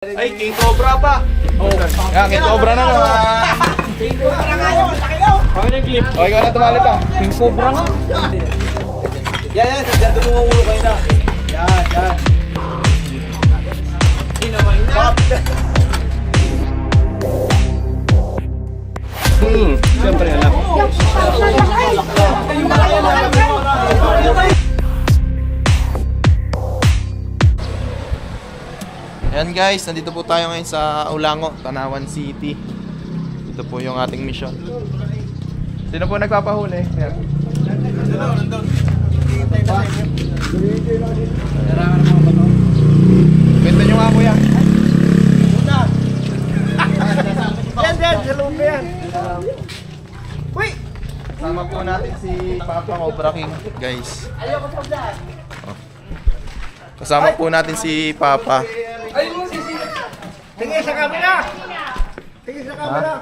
Ay, King Cobra pa! Oh, yan, King Cobra na naman! King Cobra nga yun! Laki daw! Okay na clip. Okay, ikaw na tumali pa. King Cobra nga. Yan, dyan dumumulo kayo na. Yan. Hinamay na. Siyempre, alam. Ayan guys, nandito po tayo ngayon sa Ulango, Tanawan City. Ito po yung ating mission. Sino po nagpapahuli? Ayan. Nandun. Benta nyo nga po yan. Yan, sa loob na yan. Uy! Kasama po natin si Papa Cobra King, guys. Ayoko sa vlog. Kasama po natin si Papa. Tingin sa camera! Tingin sa camera!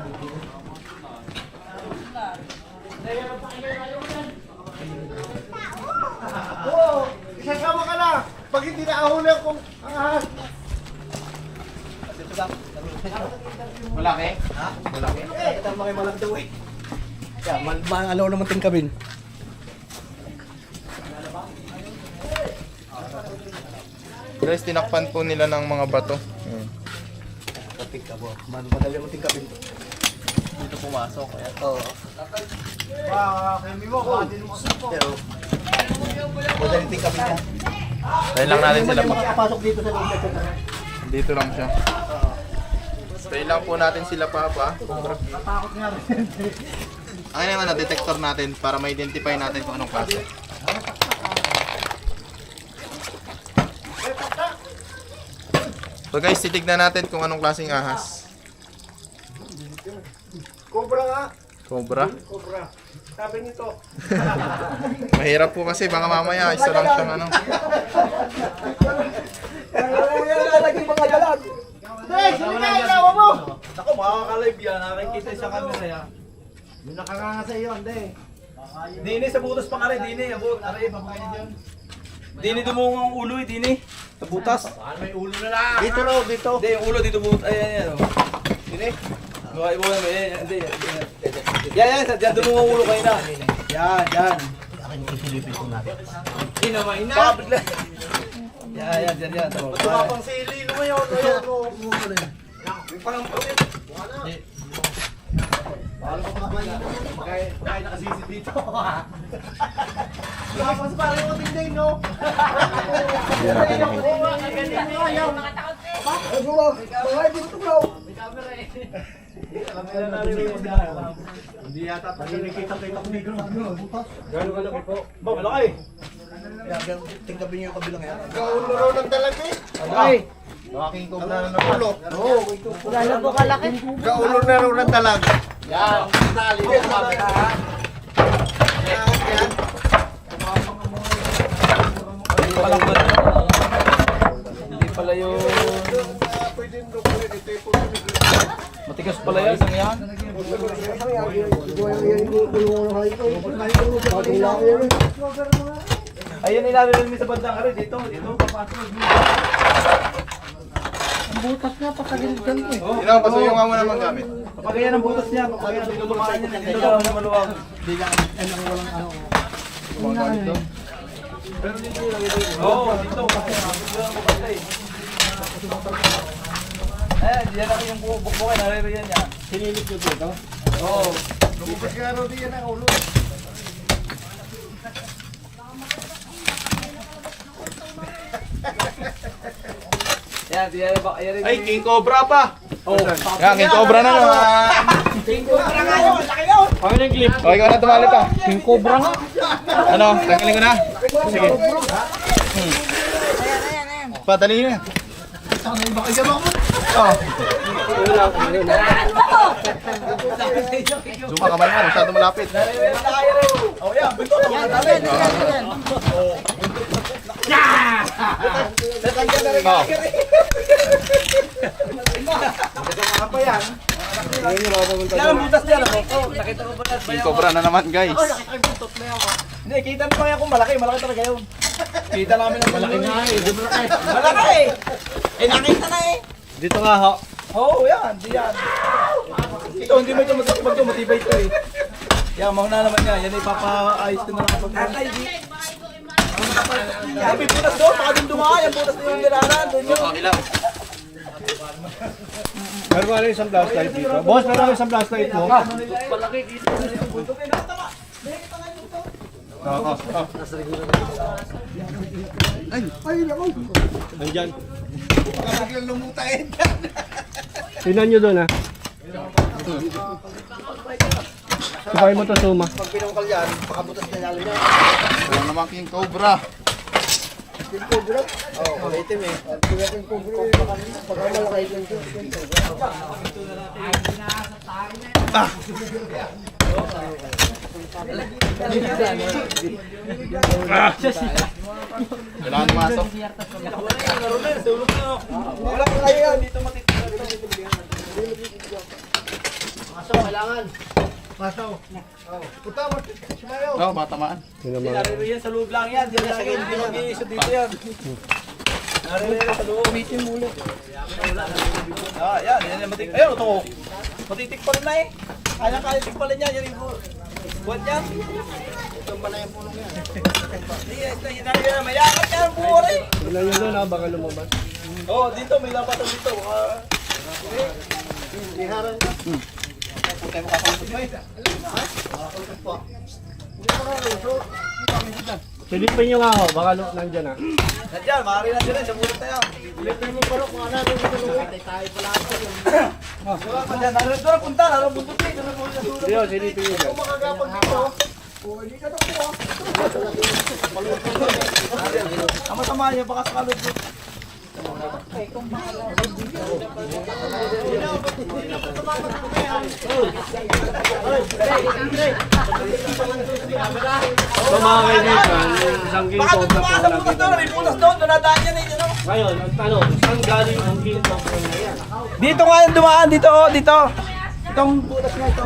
Oo! Isasama ka na! Pag hindi naahuli akong ang ahas! Malaki? Ha? Malaki? Tama kayo malang daw eh. Kaya, maalaw naman ting kabin. Guys, tinakpan po nila ng mga bato. Kapit ka po. Madali mo ting kabin. Dito pumasok. Kaya. Oo. Kami mo, din mo sa po. Pero, madali ting kabin yan. Tayo lang natin sila. Makapasok dito sa loob. Dito lang siya. Tayo lang po natin sila Papa. Natakot nga rin. Ang naman na detector natin para ma-identify natin kung anong klase. So guys, titignan natin kung anong klaseng ahas. Cobra nga. Cobra. Cobra. Sabi nito. Mahirap po kasi baka mamaya isa lang siyang ano. Yan lalagay mga dalag. Hey, sino na ilawa mo? Ako, makakalive yan. Nakikita sa camera yan. Yung nakanganga sa iyo, hindi. Dini sa butas pa nga rin, Dini. Abot, aray, papakain dyan. Dini dumungang ulo eh, Dini. Sa butas. May ulo na lang. Dito raw, dito. Hindi, yung ulo dito butas. Ayan. Dini. Buhay mo yan, hindi. Yan, dyan dumungang ulo kayo na. Yan. Akin isilipin ko natin. Hinamay na. Yan. Tumapang sili mo yun. Yung pangampangin. Paano ko makakain? Kaya nakasisi dito. Tapos parang yung tingin, no? Hindi yata nakikita ko negro. Gano'n kalaki po? Ba, malaki. Tingkapin niyo yung kabilang yan. Kaulo ng talaga eh. Ay! King Cobra na naman. Oo, Gano'n po kalaki? kaulo na raw ng talaga. Yan. Tali mo sa camera ha. Yan. Hindi pala yung matigas pala yan. Isang yan. Ayun ilalagay mo sa bandang ari dito papasok. Ang butas nga pa kagilid-gilid eh. Ilang pasuyo nga muna mang gamit. Kapag yan ang butas niya, kapag yan ang lumaan niya, dito daw na maluwag. Oo, dito kasi dito ang bukay. Diyan ako yung bukbukay, naririyan niya. Sinilip niyo dito? Oo. Lumabas ka raw diyan ang ulo. Yan. Ay, King Cobra pa! Oh, Yan, King Cobra na naman! King Cobra nga yun, laki yun! Okay na clip. Okay, ikaw na tumali pa. King Cobra nga. Ano? Tanggalin ko na? Sige. Ayan. Padali na. Oh. Zoom ka kamay mo, masyado malapit. Oh, yan, bito na Yan. Natanggal na rin Oh. apa yan? Yan ang butas niya, no? Nakita ko ba na King Cobra na naman, guys. Hindi, kita mo kaya kung malaki talaga yun. Kita namin ang malaki nga eh. Malaki! Eh, nakita na eh. Dito nga ho. Oo, yan. Di yan. Ito, hindi mo ito masakipag ito. Matibay ito eh. Yan, mauna naman yan. Yan ay papaayos ko na lang kapag. Ay, may butas doon. Baka doon dumaan. Yung butas na yung niraran. Doon yun. Okay lang. Meron ka isang flashlight dito. Boss, meron ka isang flashlight mo. Andyan. Tingnan nyo doon ha. Sabay mo to suma. Pag pinungkal yan, pakabutas na lalo niya. Wala naman King Cobra. Oo, kulitim eh. Kailangan masok. Wala ka kayo yan. Dito matitira. Oo, matamaan. Nariro yan sa loob lang yan. Diyan lang yan. Hindi mag-iisod dito yan. Nariro sa loob. Meeting muli. Ah, yan. Yan yung matik. Ayun, ito. Matitik pa rin na eh. Kaya tik pa rin yan. Yan yung buwan yan. Ito pa na yung pulong yan. Hindi, nariro na. Mayakat yan ang buwan eh. Tingnan nyo doon ha, baka lumabas. Oo, dito. May lapatan dito. Silipin nyo nga ho, baka nandyan ha. Nandiyan, maaari na dyan. Sa bulat na yan. Silipin mo parok. Mga natin. Tayo pala ako. Narito na punta. Narito bundot eh. Dito, silipin nyo dyan. Ang masama niya, baka sa kalod. So mga kaibigan, yung isang king Baka doon cobra po tumakas sa na bukas doon. May pulas doon. Donadaan yan eh. Ngayon, ang tanong, saan galing ang king cobra na yan? Dito nga yung dumaan. Dito, oh, dito. Itong pulas na ito.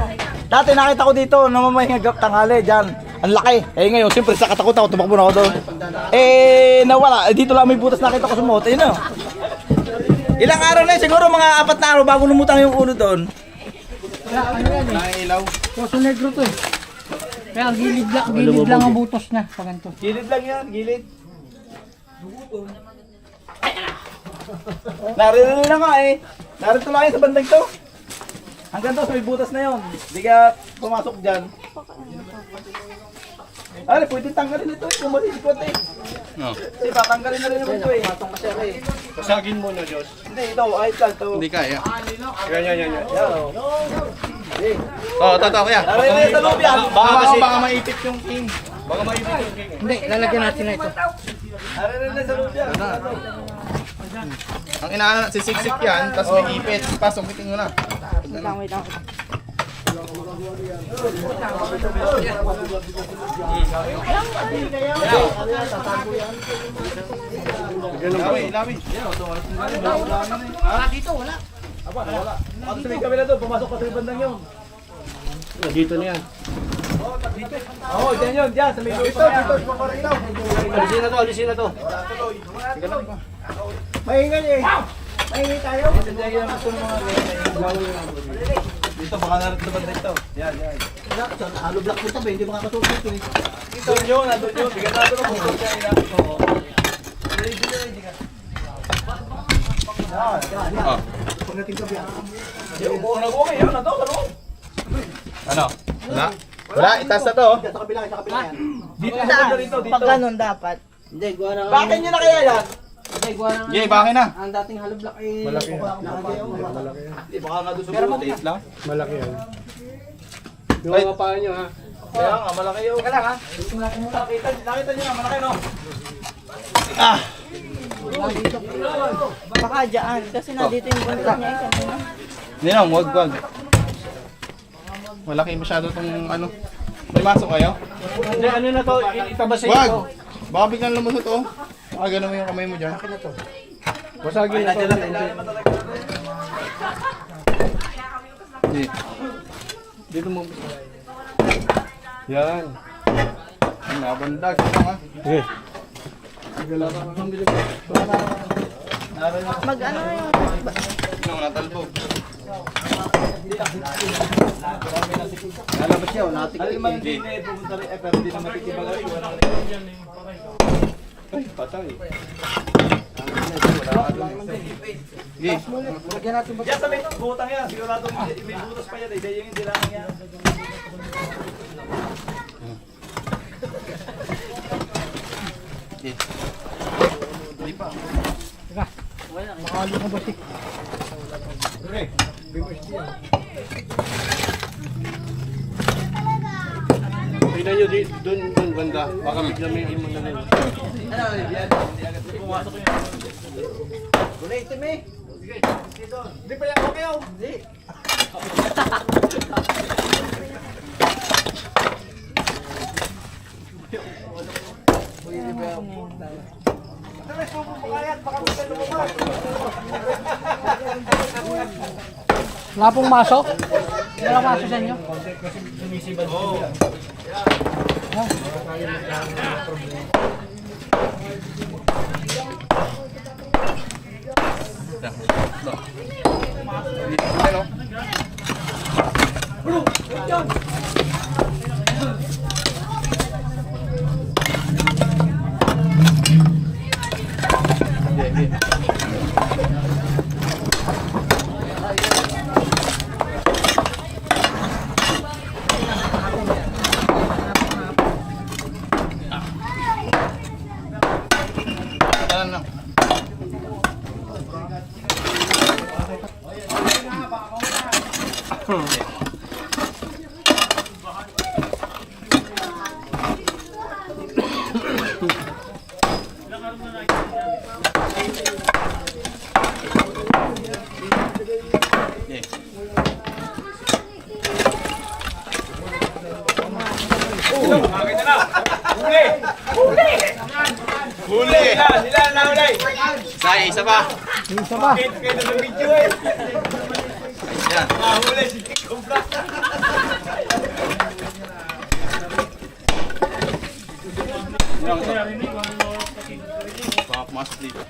Dati nakita ko dito, namamahingagap tanghali dyan. Ang laki. Eh ngayon, siyempre sa katakot ako, tumakbo na ako doon. Eh, nawala. Eh, dito lang may butas nakita ko sa moto. Yun o. Ilang araw na yun, siguro mga 4 na araw bago lumutang yung ulo doon. Nangilaw. Puso negro to eh. Kaya gilid lang ang butos na. Pag ganito. Gilid lang yan, gilid. Naririnig na nga eh. Narito lang yan sa bandang to. Hanggang to, may butas na yun. Hindi ka pumasok dyan. Ay, pwede tanggalin ito eh. Kung malisikot eh. No. Kasi patanggalin na rin naman ito eh. Matong kasi eh. Pasagin mo na, Diyos. Hindi, ito, ayos lang ito. Hindi kaya. Yan. Yan o. Oo, totoo kaya. Naririnig sa loob yan. Baka maipit yung king. Baka maibig yung king. Hindi, lalagyan natin na ito. Naririnig sa loob yan. Ang inaano, sisiksik yan, tapos may ipit. Pasok, kiting mo na. Wait lang. Ilawi. Dito, wala. Ako sa may kabila doon, pumasok pa sa may bandang yun. Dito na yan. Oo, dyan yun, dyan. Sa may loob pa yan. Alisin na to. Mahingan eh. Mahingan tayo. Dyan yun ang gusto ng mga dito, baka narito ba dito? Yan. Halo block mo tabi, hindi makakasuot ito eh. Ito yun, nandun yun. Bigyan natin ang bukas niya. Oo. Ready ka. Oh. Pagdating ka biya. Yung buong nag-okay yun, nandun, ano? Ano? Wala? Wala, itaas na to. Sa kabila yan. Dito na dito. Pag ganun dapat. Bakit nyo na kaya yan? Yay, bakit na? Ang dating hollow block eh. Malaki yan. Hindi, baka nga doon sa bulo. Tape lang. Malaki yan. Yung mga paa nyo ha. Kaya nga, malaki yun. Teka lang ha. Nakita nyo nga, malaki no? Baka dyan. Kasi nandito yung buntot niya. Kanina. Hindi na, wag. Malaki masyado itong ano. May masok kayo? Hindi, ano na to? Itabasin Wag! ito. Baka biglang lumusot oh. Baka ganun mo yung kamay mo dyan. Basagin na to. Hindi. Dito mo. Yan. Ang nabandag. Ito nga. Okay. Mag ano na yung mga talbog. Lalabas siya, natik. Aliman din eh, pupunta rin. Pero di na matitibag rin. Ay, patay. Sige. Yan sa may butang yan. Sigurado may butas pa yan. Hindi yung hindi lang yan. Sige. Hindi pa. Makalo ko ba si? Tingnan nyo doon banda. Baka bigla may imon na rin. Ano, yan. Hindi agad pumasok yun. Kulay, itim eh. Hindi pa yan okay oh. Hindi. Wala pong maso? Wala maso sa inyo? Hello. Jalan lang. Makakita na. Huli! Huli! Nila na huli. Say, isa pa. Isa ba? Kita kayo sa video eh. Yan. Huli si Kiko Black. Baka pumasok dito.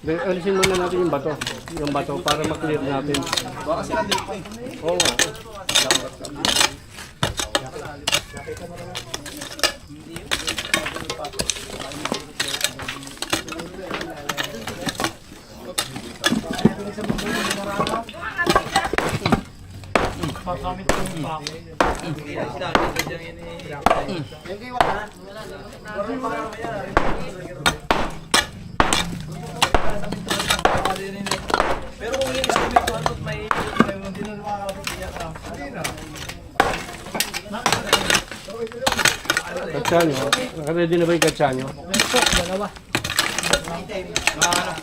Alisin muna natin yung bato. Yung bato para maklear natin. Baka sila dito pa eh. Oo nga. Pero kung yung isa may tuwan at may hindi na makakapit niya ka. Katsanyo. Nakaready na ba yung katsanyo? Dalawa.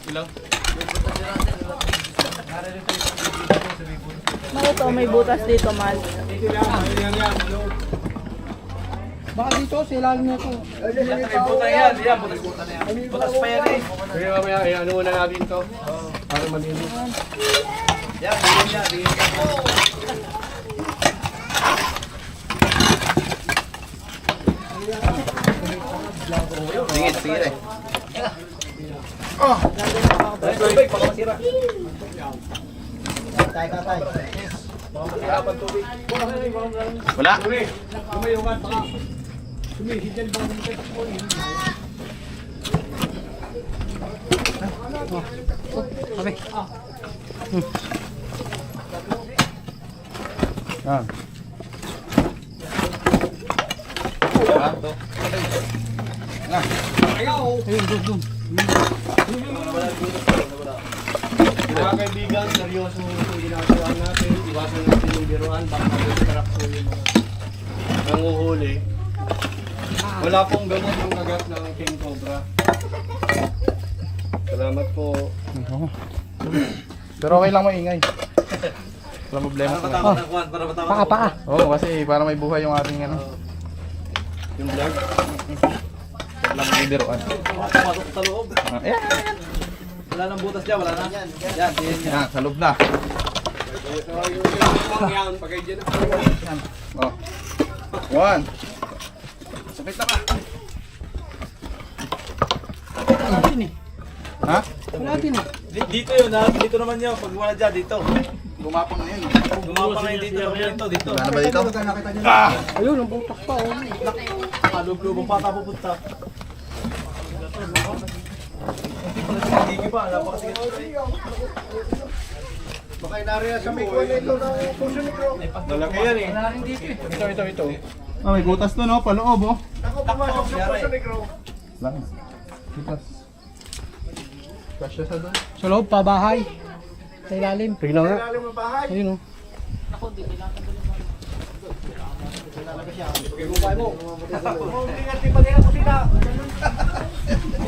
Ilang? Bakit oh, may butas dito, Mal? Baka dito, sa ilalim niya to. Yan, may buta yan. Yan, buta na yan. Butas pa yan eh. Kaya mamaya, ano muna natin to? Para malinis. Yan, bigyan niya. Bigyan niya. Sige, sige rin. Tubig, baka masira. Wala? Sabi. Ah. Ayun, doon. Mga kaibigan, seryoso yung ginagawa natin. Iwasan natin yung biruan. Baka mag-distract po yung mga nanguhuli. Wala pong ganun ang kagat ng King Cobra. Salamat po. Pero okay lang maingay. Wala problema Para sa matama ng kwan, para matama. Paa. Oo, kasi para may buhay yung ating ano. Yung vlog. Wala may biruan. Pumasok sa loob. Ayan. Wala nang butas dyan, wala na. Yan, yan. Yan, sa loob na. Yan, pagay dyan. Oh. One. Sakit na ka. Yun eh. Ha? Wala din eh. Dito yun, ha? Dito naman yun. Pag wala dyan, dito. Gumapang na yun. Gumapa ngayon dito. Dito. Wala na ba dito? Ayun, ang butas pa oh. Kalub-lubong bata pupunta. Hindi pa, napakasigat. Baka inariya sa may kuwan ito ng puso ni Bro. Malaki yan eh. Wala rin dito eh. Ito. Ah, may butas to no, paloob oh. Ako pumasok sa puso ni Bro. Lang. Butas. Kasya sa doon. Sa loob pa, bahay. Sa ilalim. Tingnan nga. Ilalim ng bahay. Ayun oh.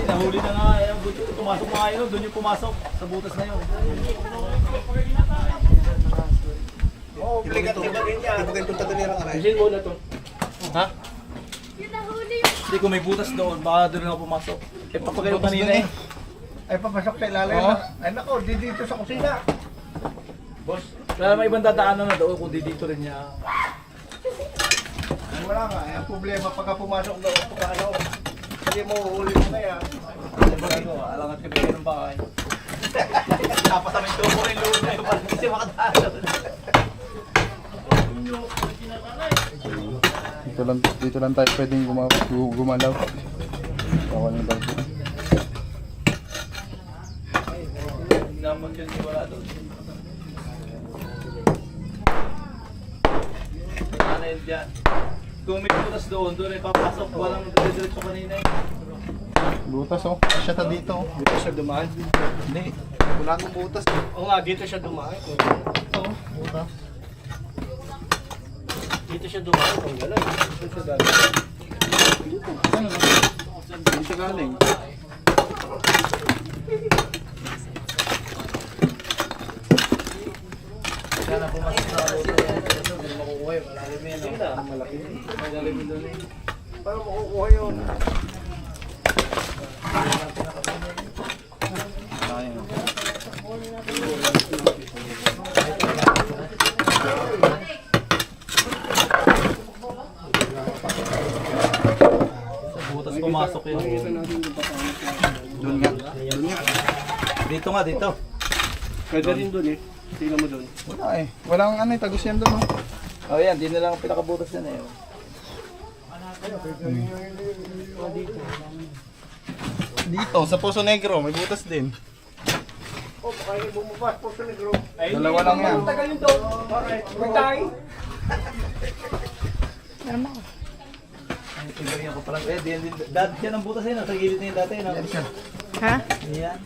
Nahuli na nga. Pumasok na nga yun. Doon yung pumasok. Sa butas na yun. Oo, ligat-libagin niya. Libagin itong tagalirang aray. Ha? Hindi ko may butas doon. Baka doon nga pumasok. Eh, papagayo kanina eh. Ay, papasok sa ilalim. Ay, nako, di dito sa kusina. Boss, wala naman ibang dadaanan na doon kung di dito rin niya. Ay, wala nga. Ay, ang problema pagka pumasok doon, pagka ano, hindi mo uhuli mo na yan. Alangan ka bigyan ng bahay. Tapos namin doon ko rin loob na yun. Kasi makadaan. Dito lang tayo pwedeng gumalaw. Bawal na daw. Dapat yun wala doon. Ano yun dyan? Kung may butas doon ay papasok. Walang diretso kanina eh. Butas oh. Kasya ta dito. Dito siya dumaan. Hindi. Wala akong butas. Oo nga, dito siya dumaan. Ito oh. Butas. Dito siya dumaan. Kung gano'n. Dito siya galing. Ano na? Hindi siya galing. Kaya na pumasok sa loob. Hindi makukuha yun. Malalim yan. Malaki. Malalim yun doon eh. Paano makukuha yun? Sa butas pumasok yun. Doon nga. Dito nga, dito. Pwede rin doon eh. Tingnan mo doon. Wala eh. Walang ano eh. Tagus yan doon oh. Oh yan, di na lang ang pinakabutas yan eh. Dito, sa Poso Negro, may butas din. Oh, baka hindi bumabas po sa negro. Dalawa lang yan. Tagal yun doon. Bakit? Magtahi. Tingnan ko parang, dati yan ang butas yan. Sa gilid na yun dati. No? Ha? Yan.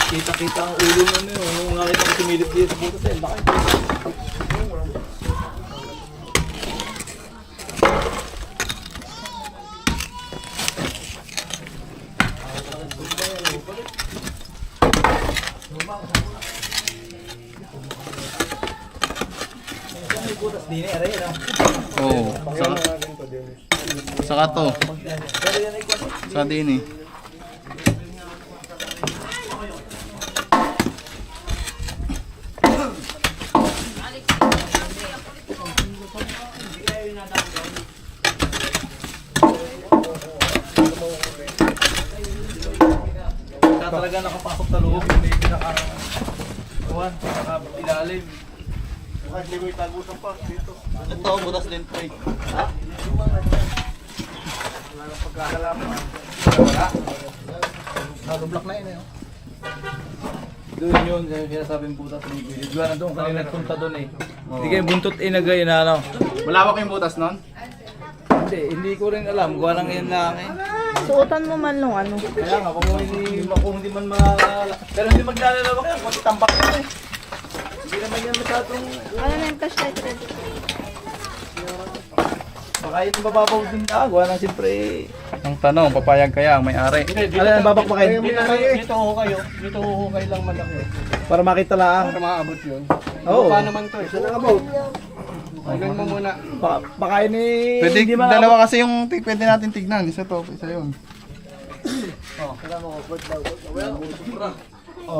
Kita-kita ang ulo na yun. Nung nakita ko sumilip dito sa butas yan. Bakit? May butas din eh. Aray, ano? Oo. Saka to. Pero yan ay kwan. Sa din eh. Talaga nakapasok sa loob. May pinaka-ilalim. Baka hindi ko itagusan pa dito. Ito, butas din to eh. Wala nang pagkakalaman. Nag-block na yun eh. Doon yun, sinasabing butas ng gilid. Wala na doon, kanina nagpunta doon eh. Hindi kayo buntot inagay na ano. Malawak yung butas nun? Hindi ko rin alam. Gawa lang yan lang eh. Suotan mo man nung ano. Kaya nga, kung hindi man pero hindi maglalawak yan, kung tambak yan eh. Hindi naman yan masyadong, Ano na yung flashlight rin? baka yun mababaw din na. Gawa lang siyempre. Ang tanong, papayag kaya ang may-ari? Alam ang babakbakin? Dito ho kayo. Dito ho kayo lang malaki. Para makita lang. Para maabot yun. Oo. Paano naman to? Isa na abot. Hanggang mo muna. Baka yun eh. Pwede, hindi maabot. dalawa kasi yung pwede natin tignan. Isa to, isa yun.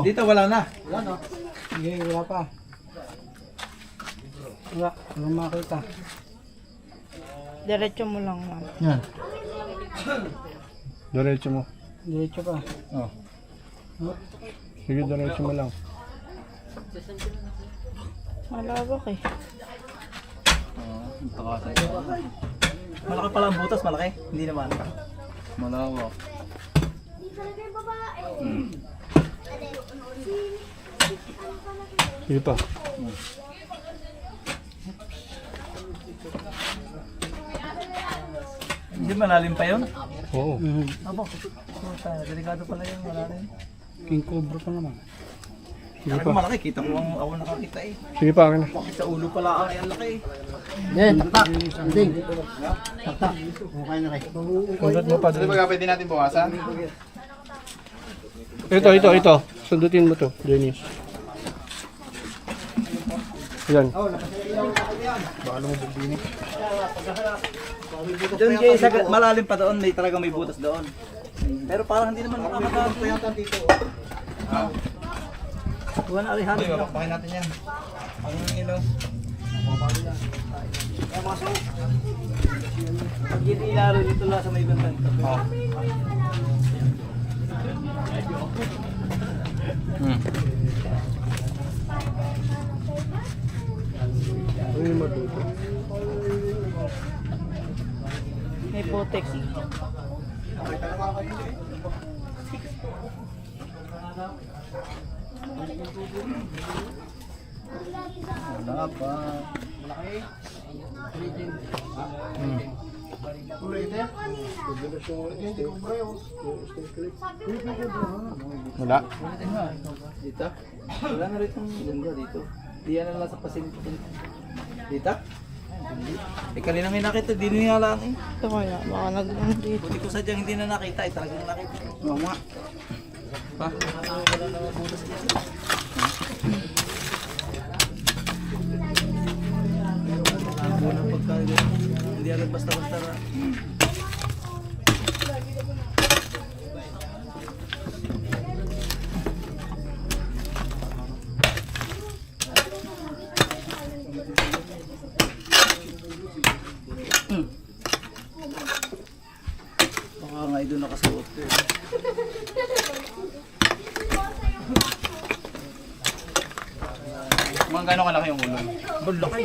Dito wala na. Sige, wala pa. Wala, walang makita. Diretso mo lang, ma'am. Yan. Diretso mo. Diretso pa. Oh. Sige, diretso mo lang. Malawak eh. Malaki pala ang butas, malaki. Hindi naman. Malawak. Sige pa. Hindi malalim pa yun? Oo. Abo. Puta, delikado pala yun, malalim. King Cobra pa naman. Sige Ako pa. malaki, kita ko ang ako nakakita eh. Sige pa, akin na. Sa ulo pala ang ang laki eh. Yan, takta. Ding. Takta. Okay na kayo. Sundat mo pa Ito doon. ba pwede natin bawasan? Ito. Sundutin mo to, Dennis. Yan. Doon kayo sa malalim pa doon, may talaga may butas doon. Pero parang hindi naman makakatawa dito. Wala na alihan. Okay, papakin natin yan. Ano yung ilaw? Pag inilaro dito lang sa may bantan. May putik. Wala pa. Wala. Dito? Wala na rin itong lungga dito. Diyan na lang sa pasinto. Dito? Eh kanina may nakita, di nga lang eh. Ito kaya, baka nag-ano dito. Buti ko sadyang hindi na nakita, eh talagang nakita. Oo nga. Pa? Hindi agad basta-basta na. Baka nga doon nakasuot ko eh. Mga gano'ng kalaki yung ulo? Bulaki.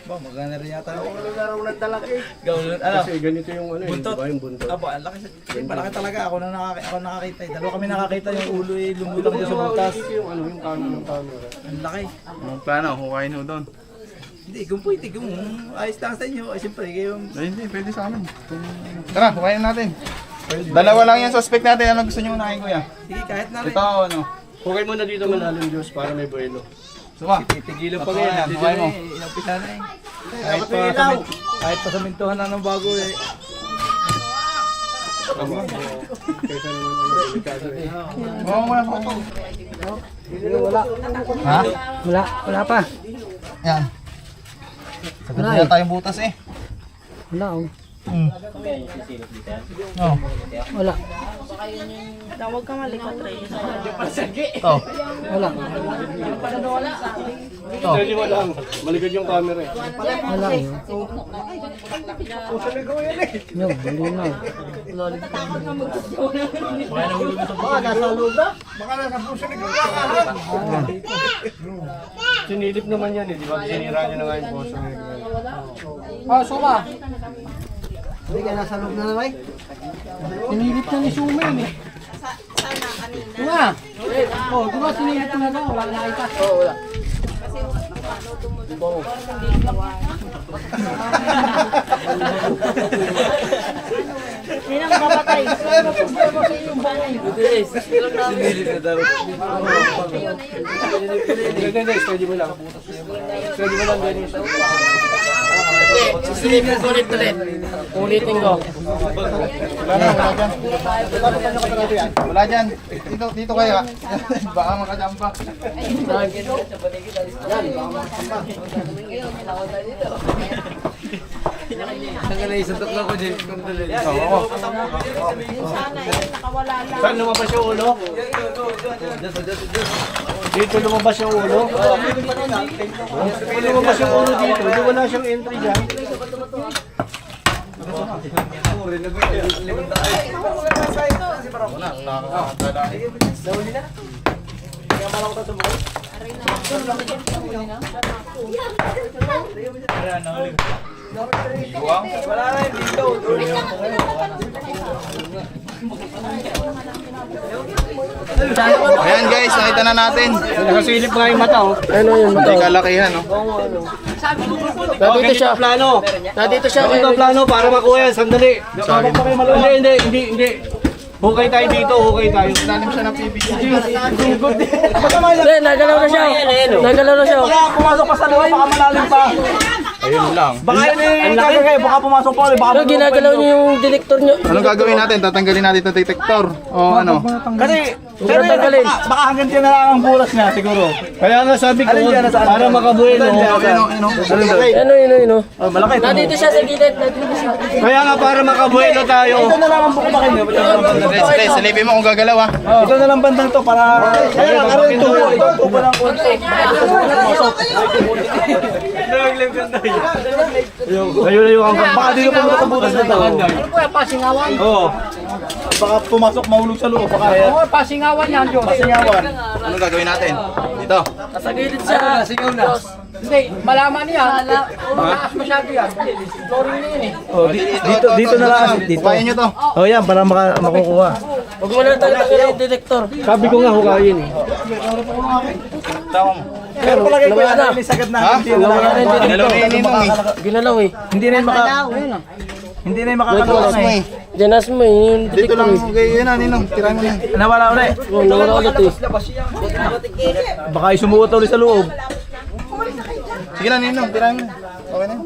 Ba, magana rin yata. Gawin talaki. Gawin, ano? Kasi ganito yung ano, Buntot. di ba yung buntot? Aba, ang laki. Malaki talaga. Ako nakakita eh. Dalawa kami nakakita yung ulo eh. Lumutang dyan sa butas. Ito yung ano, yung kanan ng camera. Ang laki. Anong plano? Hukain ho doon. Hindi, kung pwede, kung ayos lang sa inyo. Ay, siyempre, kayo. Ay, hindi. Pwede sa amin. Tara, hukain natin. Dalawa lang yung suspect natin. Ano gusto nyo unahin, kuya? Sige, kahit na rin. Ito, ano? Hukay mo na dito malalim, Diyos, para may buwelo. Suma. Tigilan pa Ito kayo. yan, Nandito hukay na mo. eh. Inampisa na eh. Kahit pa sa mintuhan na ng bago eh. Kaysa naman ano, delikado eh. Oo, wala pa. Ha? Wala pa. Yan. Sagot na yata yung butas eh. Wala, oh. Oh. Wala. Huwag ka malikot, Ray. Ito. Wala. Ito. Hindi mo lang, malikod yung camera eh. Wala, oh. Yo, hindi na. Sinilip naman yan eh, di ba? Sinira nyo na nga yung poso. Ah, Suma. Hindi ka nasa loob na naman. Sinilip na ni Suma yun eh. Sana kanina. Nga. Oh, di ba sinilip na daw? Wala na kita. Oo, wala. Hindi nang papatay. Sinilip na daw. Hindi, steady mo lang. Steady mo lang, Dennis. Sinilip ulit. Ulitin ko. Wala na, wala dyan. Wala dyan. Dito kayo ha. Baka makajamba. Hanggang na isang tatlo ko dyan. Oo. Sana eh, nakawala lang. Saan lumabas yung ulo? Dito lumabas yung ulo? Kung lumabas yung ulo dito, di wala siyang entry dyan. Wala na yung dito. Ayan guys, nakita na natin. Nakasilip nga yung mata, oh. Ano yun? Hindi kalakihan, no? Nandito siya. Plano. Nandito siya. Ito plano para makuha yan. Sandali. Hindi. Hukay tayo dito, hukay tayo. Lalim siya ng PVC. Hindi, nagalaw na siya. Nagalaw na siya. Baka pumasok pa sa loob, baka malalim pa. Ayun lang. Baka yun yung kagagay, baka pumasok pa ulit. Baka Ano, ginagalaw niyo yung direktor niyo. Anong gagawin natin? Tatanggalin natin itong detector. O ano? Kasi, pero yun, tanggalin. baka hanggang dyan na lang ang bulas niya siguro. Kaya nga sabi ko, Alin dyan, nasaan? para makabuelo. Ano yun, ano? Oh, malaki. Nandito siya sa gilid. Nandito siya. Kaya nga para makabuelo tayo. Ito na lang ang buko makin. Sige, silipin mo kung gagalaw ha. Ito na lang bandang to para... Kaya nga, ano yung tubo? Ito ang tubo ng konti. Layo-layo ang Baka dito pumunta sa butas na to. Ano po yan? Pasingawan? Oo. Baka pumasok, mahulog sa loob. Baka yan. Oo, pasingawan yan, Diyos. Pasingawan. Anong gagawin natin? Dito. Sa gilid siya. Singaw na. Hindi, malaman yan. Mataas masyado yan. Flooring na yun eh. Oh, dito na lang. Dito. Hukayin nyo to. Oh, yan, para makukuha. Huwag mo na talaga yung direktor. Sabi ko nga hukayin eh. Tawa mo. Pero palagay ko yan, may sagad na. Hindi na lang. Ginalaw na yun eh. Ginalaw eh. Hindi na yung hindi na yung makakalawa na eh. Diyanas mo eh, yung Dito direktor lang. eh. Okay, yun na, Ninong. Tirahin mo na. Nawala ulit. Oo, nawala ulit eh. Baka isumuot ulit sa loob. Sige na, Ninong. Tirahin mo. Okay na.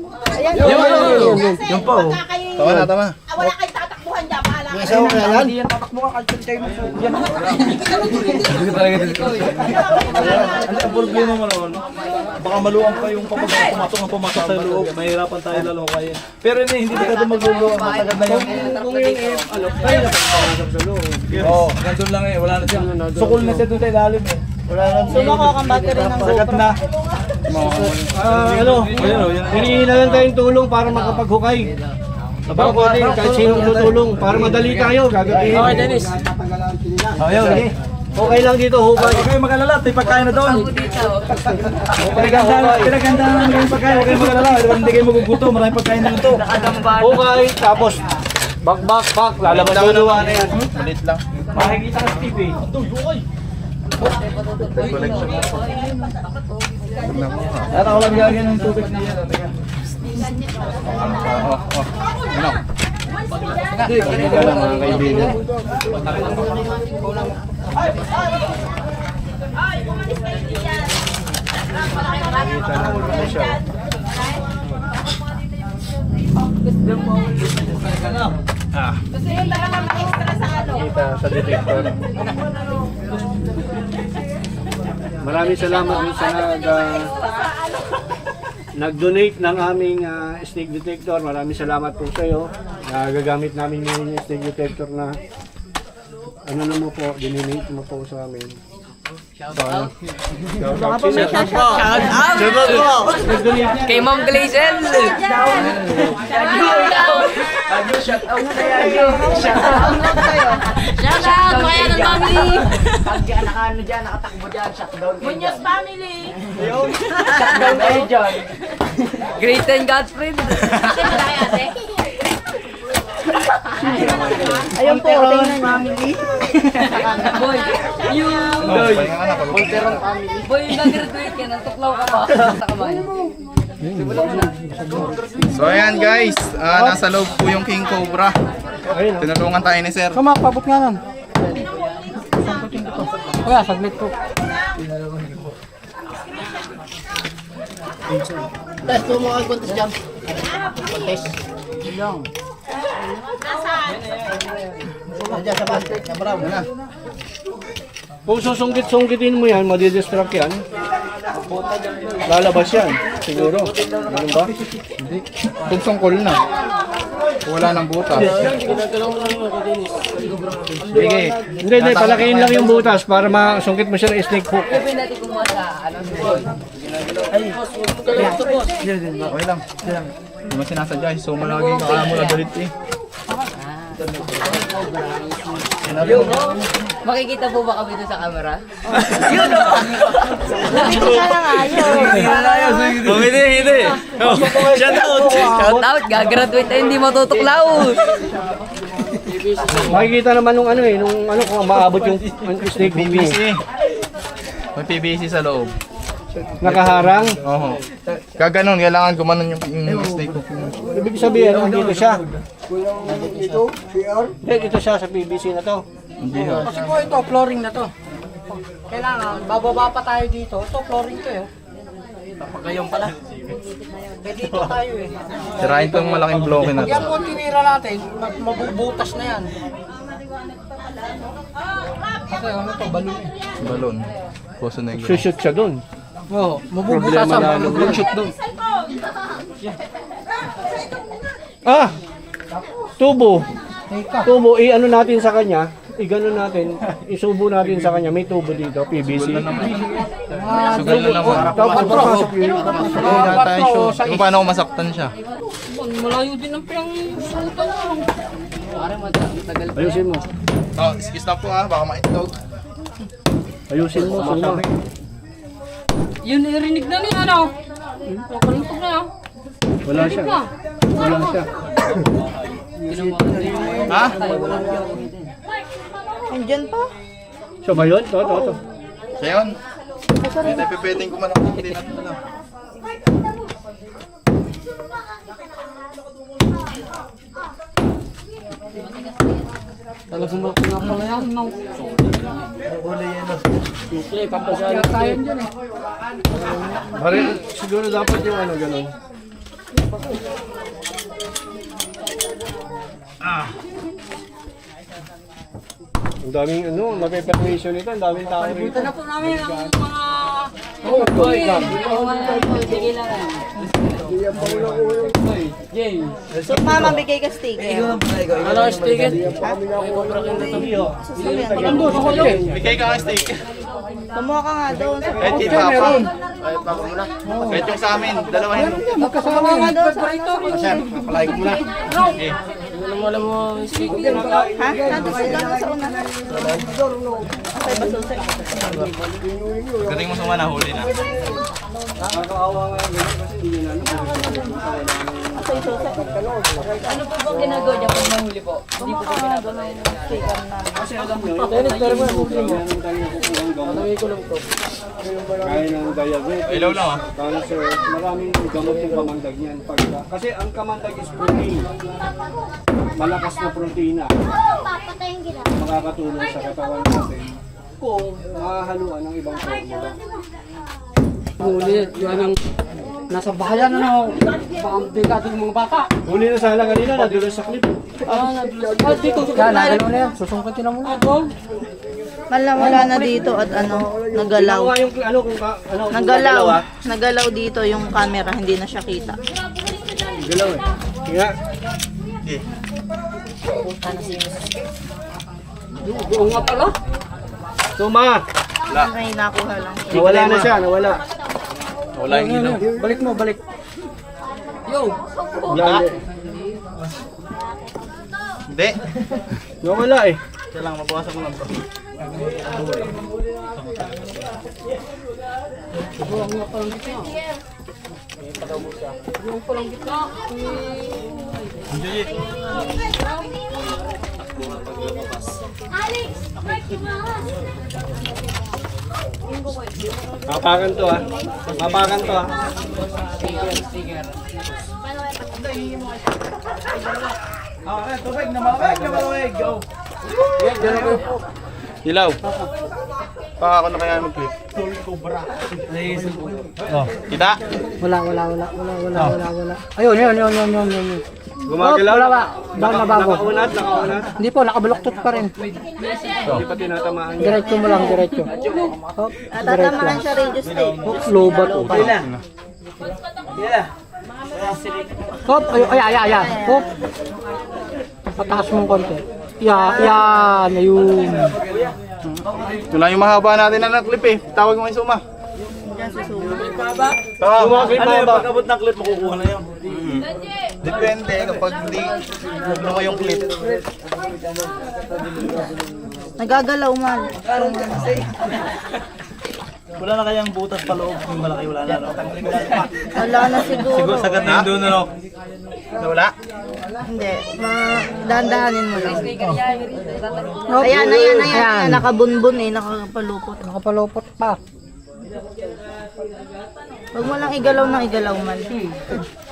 Yung pa oh. Tawa na, tawa. Wala kayong tatakbuhan dyan, bahala kayo. Isaw ka yan? Ang problema mo naman, baka maluwang pa yung pumasok sa loob. Mahirapan tayo lalo kayo. Pero hindi ka magluluwang, matagad na yun. Oo, nandun lang eh. Wala na siya. Sukul na siya doon sa ilalim eh. Wala na siya. Sumako kang battery ng Sagad na. Hinihingi na lang tayong tulong para makapaghukay. Bako din, kahit sino tutulong para madali tayo, gagabihin. Okay, Dennis. Ayun. Okay lang dito, hukay. Huwag kayong mag-alala, may pagkain na doon. Pinagandaan namin yung pagkain, huwag kayong mag-alala. Hindi kayo magugutom, maraming pagkain na ito. Hukay, tapos bak, lalabas Wala yung na ano yan. Malit lang. Makikita ka sa TV. Collection. At ako lang gagawin ng tubig na yan. Ano? Teka lang mga kaibigan. Kita sa detector. Maraming salamat dun sa nag-donate ng aming snake detector. Maraming salamat po sa iyo. Gagamit namin ngayon yung snake detector na ano na mo po, dinonate mo po sa amin. Kay Ma'am Glazel. Shout out, kaya ng family. Nakatakbo dyan, shutdown. Munyos family. Shutdown kayo dyan. Great and Godfriend. Ayun po, tingnan family. Boy, yung Pahinga ka na. Pagod. boy, yung nag-graduate ka, natuklaw ka pa. Sa kamay. So ayan guys, nasa loob po yung King Cobra. Tinulungan tayo ni Sir. Sama, pabot nga nun. Kuya, saglit po. Test, mo mga contest dyan. Contest. Lang. Nandiyan sa basket, na brown na. Kung susungkit-sungkitin mo yan, madidistract yan. Lalabas yan, siguro. Ganun ba? Hindi. Kung sungkol na. Kung wala ng butas. Sige. Hindi, palakihin lang yung butas para masungkit mo siya ng snake hook. Okay lang. Hindi mo sinasadya. So malaging kakala mo na galit eh. Makikita po ba kami doon sa camera? Hindi. Shout out, gagraduate na hindi matutuklaw. Makikita naman nung kung maabot yung snake movie. PVC. May PVC sa loob. Nakaharang. Oo. Kaganon, kailangan gumanon yung snake. Ibig sabihin, dito siya. Ito siya sa PVC na to. Hindi ha. Kasi po ito, flooring na to. Kailangan, bababa pa tayo dito. Ito, flooring to eh. Pagkayong pala. Eh dito tayo eh. Sirain tong malaking bloke na Pag to. yan po tinira natin, mabubutas na yan. Kasi ano to, balon eh. Balon. Poso negro. Shoot siya dun. Oo, mabubutas Problema ang na, mag-shoot doon. Ah! Tubo. Teka. Tubo, i-ano natin sa kanya. I-gano natin. Isubo natin sa kanya. May tubo dito, PVC. Sugal na naman. Ah, Sugal na naman. Dapat pasok yun. Hindi na tayo shoot. Kung paano kung masaktan siya. malayo din ang pinang-sutan ko. Ayusin mo. Oh, excuse na po ha, baka maitlog. Ayusin mo. Suma. Yun, irinig na niya, ano? Nakalintog na yan. Wala siya. Wala siya. Ha? Andyan pa? Siya ba yun? Ito. Siya yun? Hindi, pipeting ko man ako. Hindi natin alam. Talagang malaki nga pala yan, no? Okay, papasali Tayo dyan eh. Bari, siguro dapat yung ano, gano'n. Ang daming ano, mape-permission nito, ang daming tao rito. Ito na po namin ang mga... Oh, boy, So, mama, bigay ka sticker. Ano ang sticker? Bigay ka ang steak. Kumuha ka nga doon. Kahit kay Papa. Ay, Papa muna. Kahit yung sa amin, dalawahin mo. Kumuha nga doon sa... Siya, palay ko muna. Okay. Ha? Nandun sila sa una. Okay, basusay. Galing mo sa huli na. Okay, susay. Ano po bang ginagawa niya pag nahuli po? Hindi po ba ginagawa yun? Sticker namin. Kaya ng diabetes, Ilaw lang ah. cancer, maraming gamot yung kamandag niyan. Kasi ang kamandag is protein. Malakas na proteina. Makakatulong sa katawan natin kung mahahaluan ng ibang formula. Huli, yan ang... Nasa bahayan na ako. Baka bigat yung mga bata. Huli na sana kanina, nadulas sa clip. Dito, yan, nagalaw na yan. Susungkatin na muna. Wala na dito at ano, nagalaw. Ano yung ano kung ano kung Nagalaw. ah? Nagalaw dito yung camera, hindi na siya kita. Galaw eh. Kaya Oo nga pala. Suma. May nakuha lang. Nawala na siya, nawala. Wala yung ilaw. Balik mo, balik. Yo! Yan. Hindi. Nawala eh. Siya lang, mabawasan ko lang bro. Oo nga palang gitna. Oo palang gitna. Enjoy it. Mapakan to ah. Mapakan to ah. Ilaw. Baka ako na kaya mag-clip. Oh, kita? Wala. Ayun. Gumagalaw. Wala ba? Down na bago. Nakaunat. Hindi po, nakabaluktot pa rin. Hindi pa tinatamaan niya. Diretso mo lang, diretso. Hop, Tatamaan siya radio stay. low ba to? Hop, ay. Hop. Pataas mo konti. Yan, ayun. Ito lang yung mahaba natin na clip eh. Tawag mo kay Suma. Diyan sa sumo. Tawag. Sumakit pa ba? Pagkabot ng clip, makukuha na yun. Depende kapag hindi ano ko yung clip. Nagagalaw mal. Wala na kayang butas pa loob. Yung malaki wala na. No? Wala na siguro. Sagad na yun doon, ano? Nawala? Hindi. Dandahanin mo lang. Ayan. Nakabunbun eh. Nakapalupot. Nakapalupot pa. Huwag mo lang igalaw ng igalaw mal.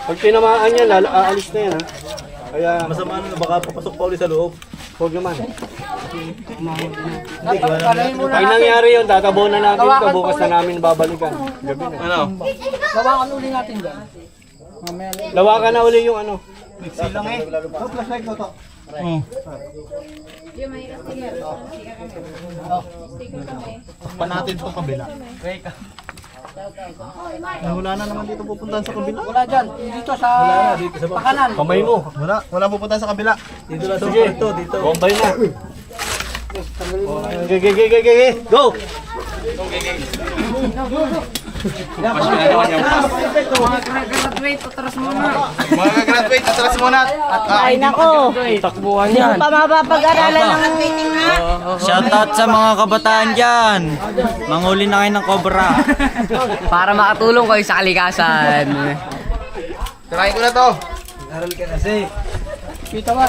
Pag tinamaan yan, aalis na yan ha. Kaya, Masama na baka papasok pa ulit sa loob. huwag naman. Kalahin muna Pag natin. nangyari yun, tatabunan natin ito. Bukas na namin babalikan. Gabi na. Ano? Gawakan uli natin dyan. Mamaya. Lawakan na uli yung ano. Silang eh. Flashlight ko to. Pa natin itong kabila. Wala na naman dito pupuntahan sa kabila. Wala dyan. Dito sa pakanan. Kamay mo. Wala pupunta sa kabila. Dito lang dito, dito. Bombay na. Gege. Go! Mga graduate, atras muna. Ay nako. Takbuhan Hindi ko pa mapapag-aralan ng Shoutout sa mga kabataan dyan. Manghuli na kayo ng cobra. Para makatulong kayo sa kalikasan. Tirahin ko na to. Aral ka kasi. Kita ba?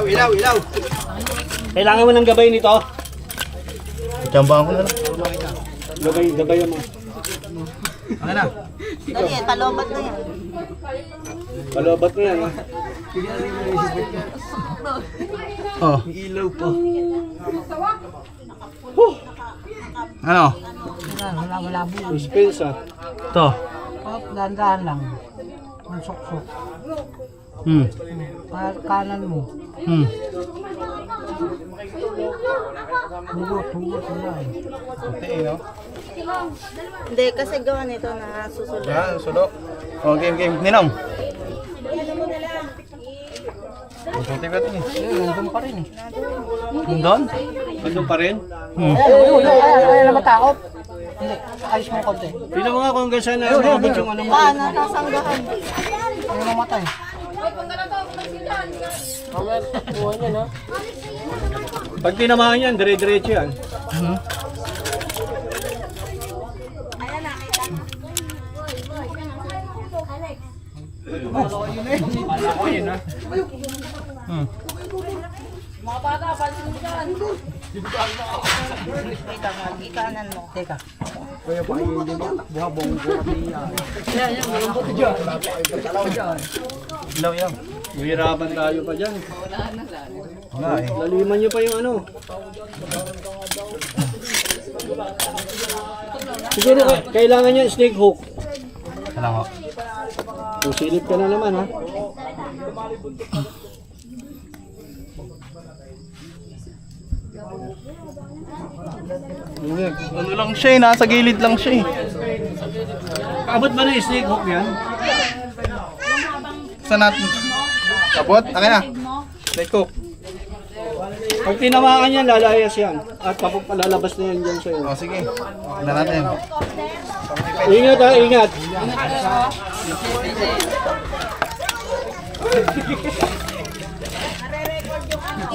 Ilaw. Kailangan mo ng gabay nito. Tiyambahan ko na lang. Gabay mo. Ano na? Dali, palobat na yan. Palobat mo yan ha. Oh. Ilaw po. Ano? Wala buo. Suspense ha. To. Dandahan lang. Ang sok-sok. Kanan mo. Hugot. Wala eh. Puti no? Hindi, kasi gawa nito na susunod. Yan, sulo. Oh, game. Ninong. Puti ba ito eh? Nandun pa rin eh. Nandun? Nandun pa rin? Ay, na matakot. Hindi, ayos mo konti. Pila mo nga kung hanggang saan na umabot yung ano mo. Nasanggahan. Ay, mamatay. Pag tinamaan yan, dire-diretso yan. Kanan mo. Teka. Ilaw. Mahirapan tayo pa dyan. Wala eh. Laliman nyo pa yung ano. Siguro kailangan niya snake hook. Alam ko. Pusilip ka na naman ha. Ano lang siya eh, nasa gilid lang siya eh. Abot ba na yung snake hook yan? Saan natin? Abot? Akin na. Snake hook. Pag tinamaan yan, lalayas yan. At palalabas na yan dyan sa'yo. O sige. Tignan natin. Ingat ha, ingat.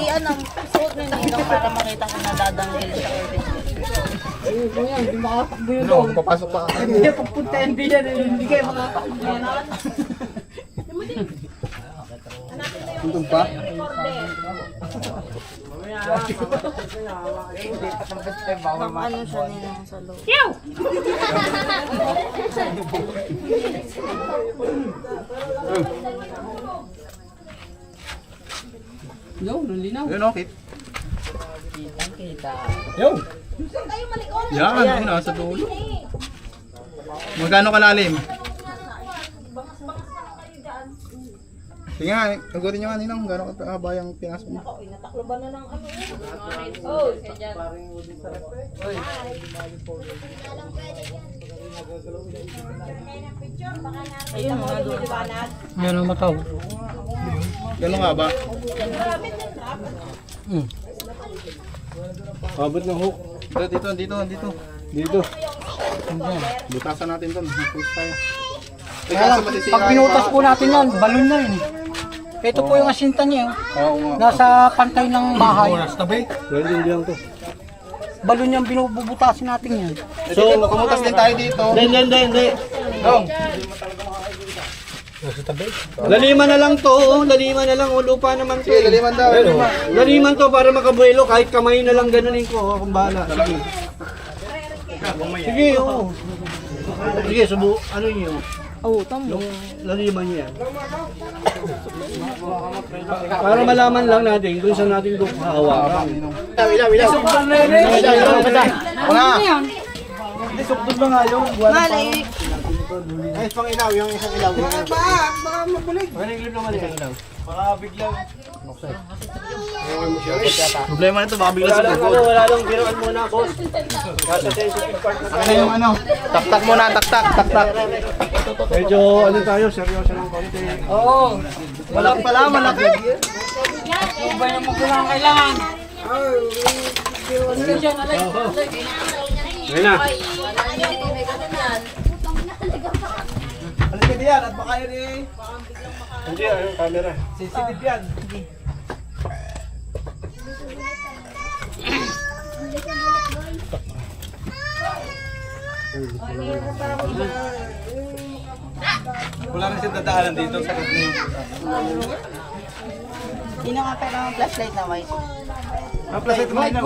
Iyan ang suot ni Ninong para makita kung nadadanggil siya. Ano? Papasok pa. Hindi, pagpunta hindi yan. Hindi kayo makakakita. Tundong pa? Pang ano siya Ninong sa loob. Yo, nalinaw. Yun okay. Yo! Yan, yun nasa dulo. Magkano kalalim? Sige nga, nagutin nyo nga ninong, gano'n kahaba yung pinasok mo. Ayun, mga doon. Yan ang mataw. Gano'n nga ba? Abot ng hook. Dito. Dito. Butasan natin doon, mag-push tayo. Kaya lang, pag pinutas po natin yan, balon na yun. Ito po yung asinta niya. Nasa pantay ng bahay. Balon yung binubutasin natin yan. So, kumutas din tayo dito. Hindi. Dong. Laliman na lang to, laliman na lang, lupa naman to. Sige, laliman daw. Laliman to para makabuelo, kahit kamay na lang ganunin ko, kung bahala. Sige. Sige, oo. Sige, ano nyo? Oo, tama. Yung laliman niya. Para malaman lang natin kung saan natin hahawakan. Una. Hindi, sukdod na nga yung buwan. Mali. Ayos pang ilaw, yung isang ilaw. Baka mabulig. Maninglip naman yung ilaw. Baka biglang... Problema nito, baka bigla sa bukod. Wala lang, biruan muna, boss. Nasa sensitive part na Ano yung ano? Taktak muna, taktak. medyo ano tayo, seryoso ng konti. Oo. Malaki pala, malaki. Kung ba yung magulang kailangan? Ngayon na. Halika diyan at baka yun eh. Hindi, yung camera. Sensitive yan. Wala na siya dadaanan dito sa na yung... Hindi na nga kailangan flashlight na white. Plus ito mo na.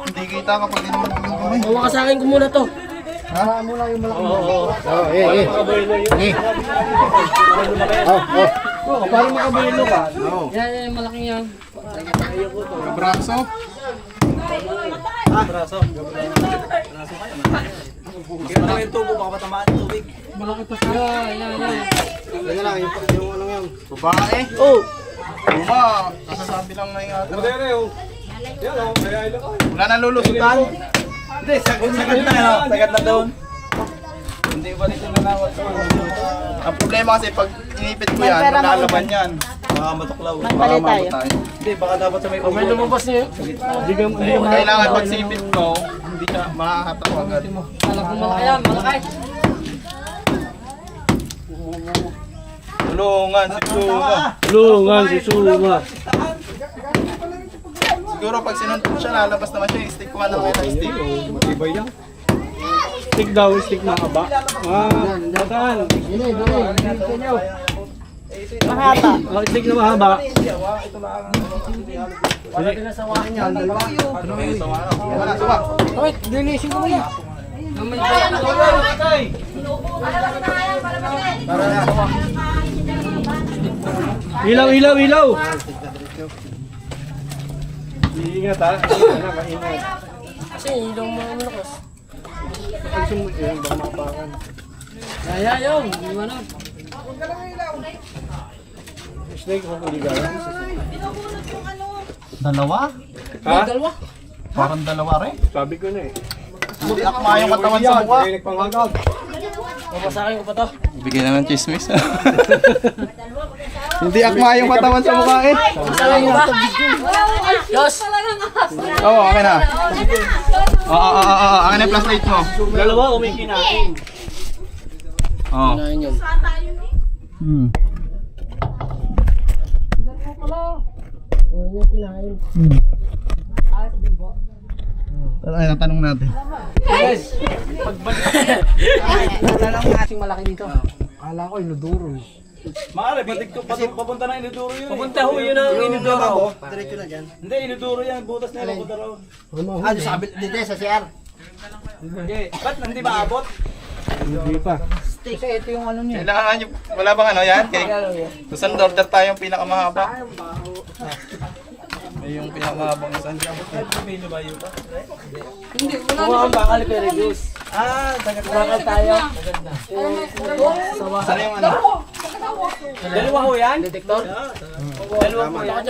Hindi kita kapag hindi naman kamay. Hawa ka sa akin ko muna to. Para makabuelo ka. Yan, yan, malaking yan. Braso. Kaya naman yung tubo, baka matamaan yung tubig. Malaki pa siya. Yan, yan. Yan lang, yung ano yan. Babae. Oh. Luma. Kasasabi lang na yung ato. Wala nang lulusutan. Hindi, sagad na yun. Sagad na doon. Hindi ba dito nanawat sa Ang problema kasi pag inipit ko yan, Pera nalalaban yan. Baka matuklaw. Magpalit tayo. Hindi, baka dapat sa may May lumabas niya. Kailangan pag sinipit ko, hindi siya makakataw agad. Malaki malaki yan, malaki. Tulungan si Suma. Tulungan si Suma. Siguro pag sinuntok siya, lalabas naman siya. Stick ko nga naman yung stick. Matibay yan. Stick daw, stick na kaba. Bataan. Mahaba. Stick na mahaba. Wala, Suma. Wait, dinisin ko muna. Ilaw, ilaw, ilaw. Iingat ha. Maingat. Kasi ilong mo malakas. Pag sumuyan, baka mapakan. Kaya yun, hindi mo na. Snake, huli ka. Dalawa? Ha? Dalawa. Parang dalawa rin. Sabi ko na eh. Hindi akma yung katawan sa mukha. Hindi nagpangagag. Mabasakin ko pa to. Bigyan na ng chismis. Hindi akma yung katawan sa mukha eh. Mabasakin ko ba? Diyos! Oo, akin na. Oo, akin na yung flashlight mo. Dalawa, kumikinain. Oo. Kinain yun. Ay, natanong natin. Guys! Tatanong natin malaki dito. Akala ko inuduro eh. Maaari, papunta na Iniduro yun. Papunta ho yun ang Inidoro. Diretso na dyan. Hindi, Iniduro yan. Butas na yun, papunta raw. Sabi dito sa CR. Hindi. Ba't hindi maabot? Hindi pa. Kasi ito yung ano niya. Kailangan nyo, wala bang ano yan? Susan order tayo yung pinakamahaba. May yung pinakamahabang isan dyan. May lumayo ba? Hindi, wala Kung ang bakal ko reduce. Ah, taga Bakal tayo. Sana yung ano? Dalawa ho yan? Detektor? Dalawa po yan?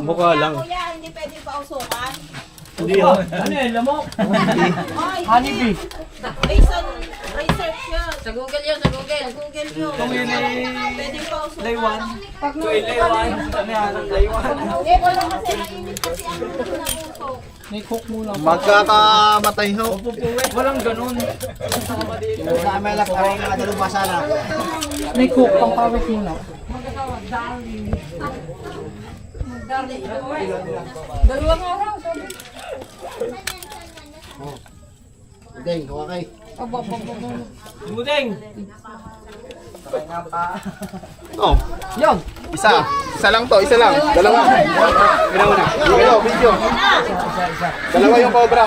Mukha lang. Kuya, hindi pwede pa usukan. Hindi ho. Ano yan? Lamok? Honeybee. Based on research yun. Sa Google yun, sa Google. Google yun. Pwede pa usukan. Laywan. Laywan. Ano yan? Laywan. Eh, wala kasi nainit kasi ang ulo ng uso. May cook muna. Magkakamatay ho. Walang ganun. May cook pang pawis muna. Dalawang araw, sabi. Budeng. Oh, Yan. isa. Isa lang to, isa lang. Dalawa. Video, video. Dalawa yung cobra.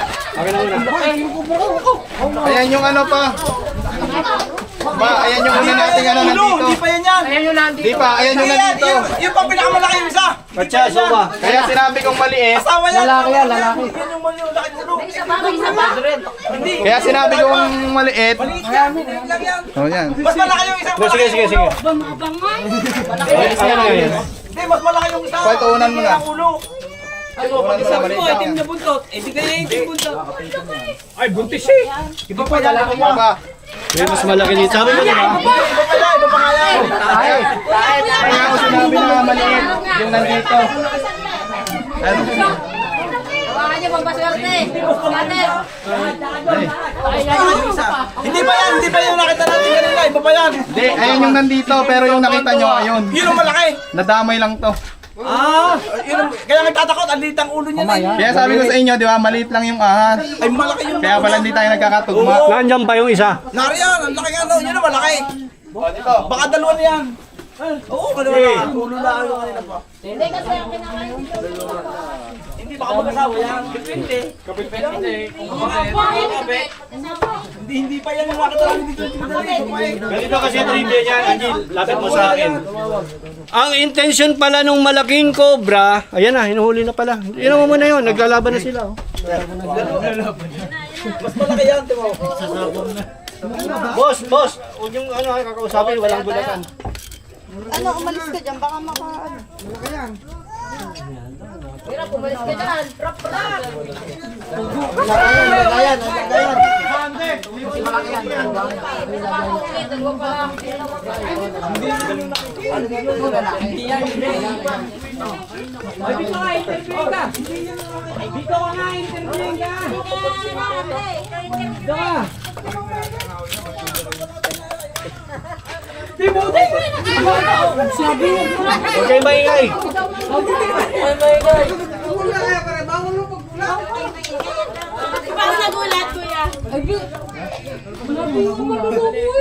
Ayan yung ano pa. Ba, ayan yung una nating ano nandito. Hindi pa yan yan. Ayan yung nandito. Di pa, ayan yung nandito. Yung pang pinakamalaki yung isa. Katsa, suba. Kaya sinabi kong maliit. Asawa yan. Lalaki yan, lalaki. Yan yung malaki ulo. Isa pa. Hindi. Kaya sinabi kong maliit. Maliit yan. Maliit lang yan. Oh, yan. Mas malaki yung isang malaki. Sige. Ayan na yan. Hindi, mas malaki yung isa. Pwede, unan mo na. Ang ulo. Sabi Sabi mo, itim na buntot. Eh, di kaya itim buntot. Ay, buntis eh. Iba pa yan. Lalaki pa ba? Mas malaki dito. Sabi mo diba? Iba pa yan. Iba pa nga yan. Kaya ako sinabi na maliit. Yung nandito. Ano? Hawakan niyo, pampaswerte. Scatter. Hindi pa yan. Hindi pa yan nakita natin kanina. Iba pa yan. Hindi, ayan yung nandito. Pero yung nakita nyo, ayun. Yun ang malaki. Nadamay lang to. Kaya nagtatakot. Ang liit ang ulo niya. Kaya sabi ko sa inyo, di ba, maliit lang yung ahas. Ay, malaki yung Kaya pala hindi tayo nagkakatugma. Nandiyan pa yung isa. Nariyan. Ang laki nga daw. Yun ang malaki. Baka dalawa na yan. Oo, dalawa na. Ulo na yung kanina pa. Hindi kasi ang kinakain dito. Hindi, baka mag-asawa yan. Depende. Depende. Kung Hindi pa yan yung nakita namin dito. Ganito kasi trivia niyan, Angel. Lapit mo sa akin. Ang intention pala nung malaking cobra, ayan na, hinuhuli na pala. Yun mo muna yun, naglalaban na sila. Oh. Mas malaki yan, di ba? Boss, huwag yung ano, kakausapin, walang bulatan. Ano, umalis ka dyan. Baka maka... Hirap, umalis ka dyan. Prap. Dalawa pa lang. Ay, dito ka, interview ka. Dito ka nga, interview ka. Dito ka. Di mo, di. Huwag kayo maingay. Parang nagulat, kuya.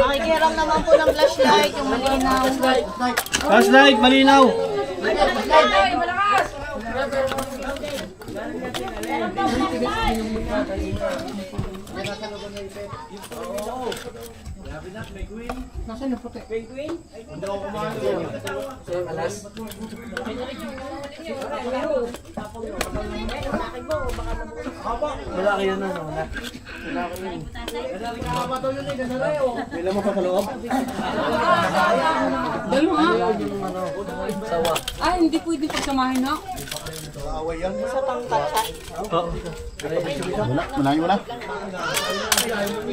Makikiram naman po ng flashlight, yung malinaw. Flashlight, malinaw. Nasaan yung puti? Malaki yan na. Dalawa. Ah, hindi pwede pagsamahin na. Malayo mo na.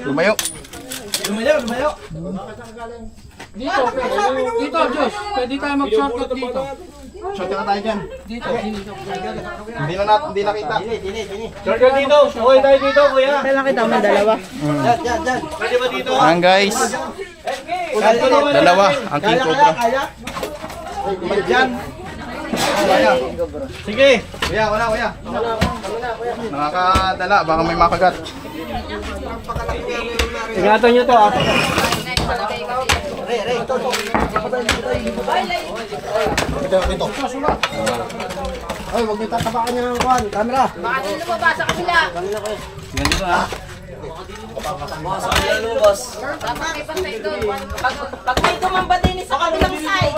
Lumayo. Lumayo. Dito, dito, Diyos. Pwede tayo mag-shortcut dito. Shot ka tayo dyan. Dito. Hindi nakita. Shortcut dito. Okay tayo dito, kuya. Kailan kita may dalawa? Pwede ba dito? Ayan guys. Dalawa. Ang king cobra. Kaya? Diyan. Sige. Kuya, wala kuya. Nakakadala. Baka may makagat. Ingatan nyo to, ah. Ay, huwag niyo tatapakan niya ng kuhan. Camera. Baka din lumabas sa kabila. Ganito ha. Dapat may pantay doon. Pag may tumamba din sa kabilang side.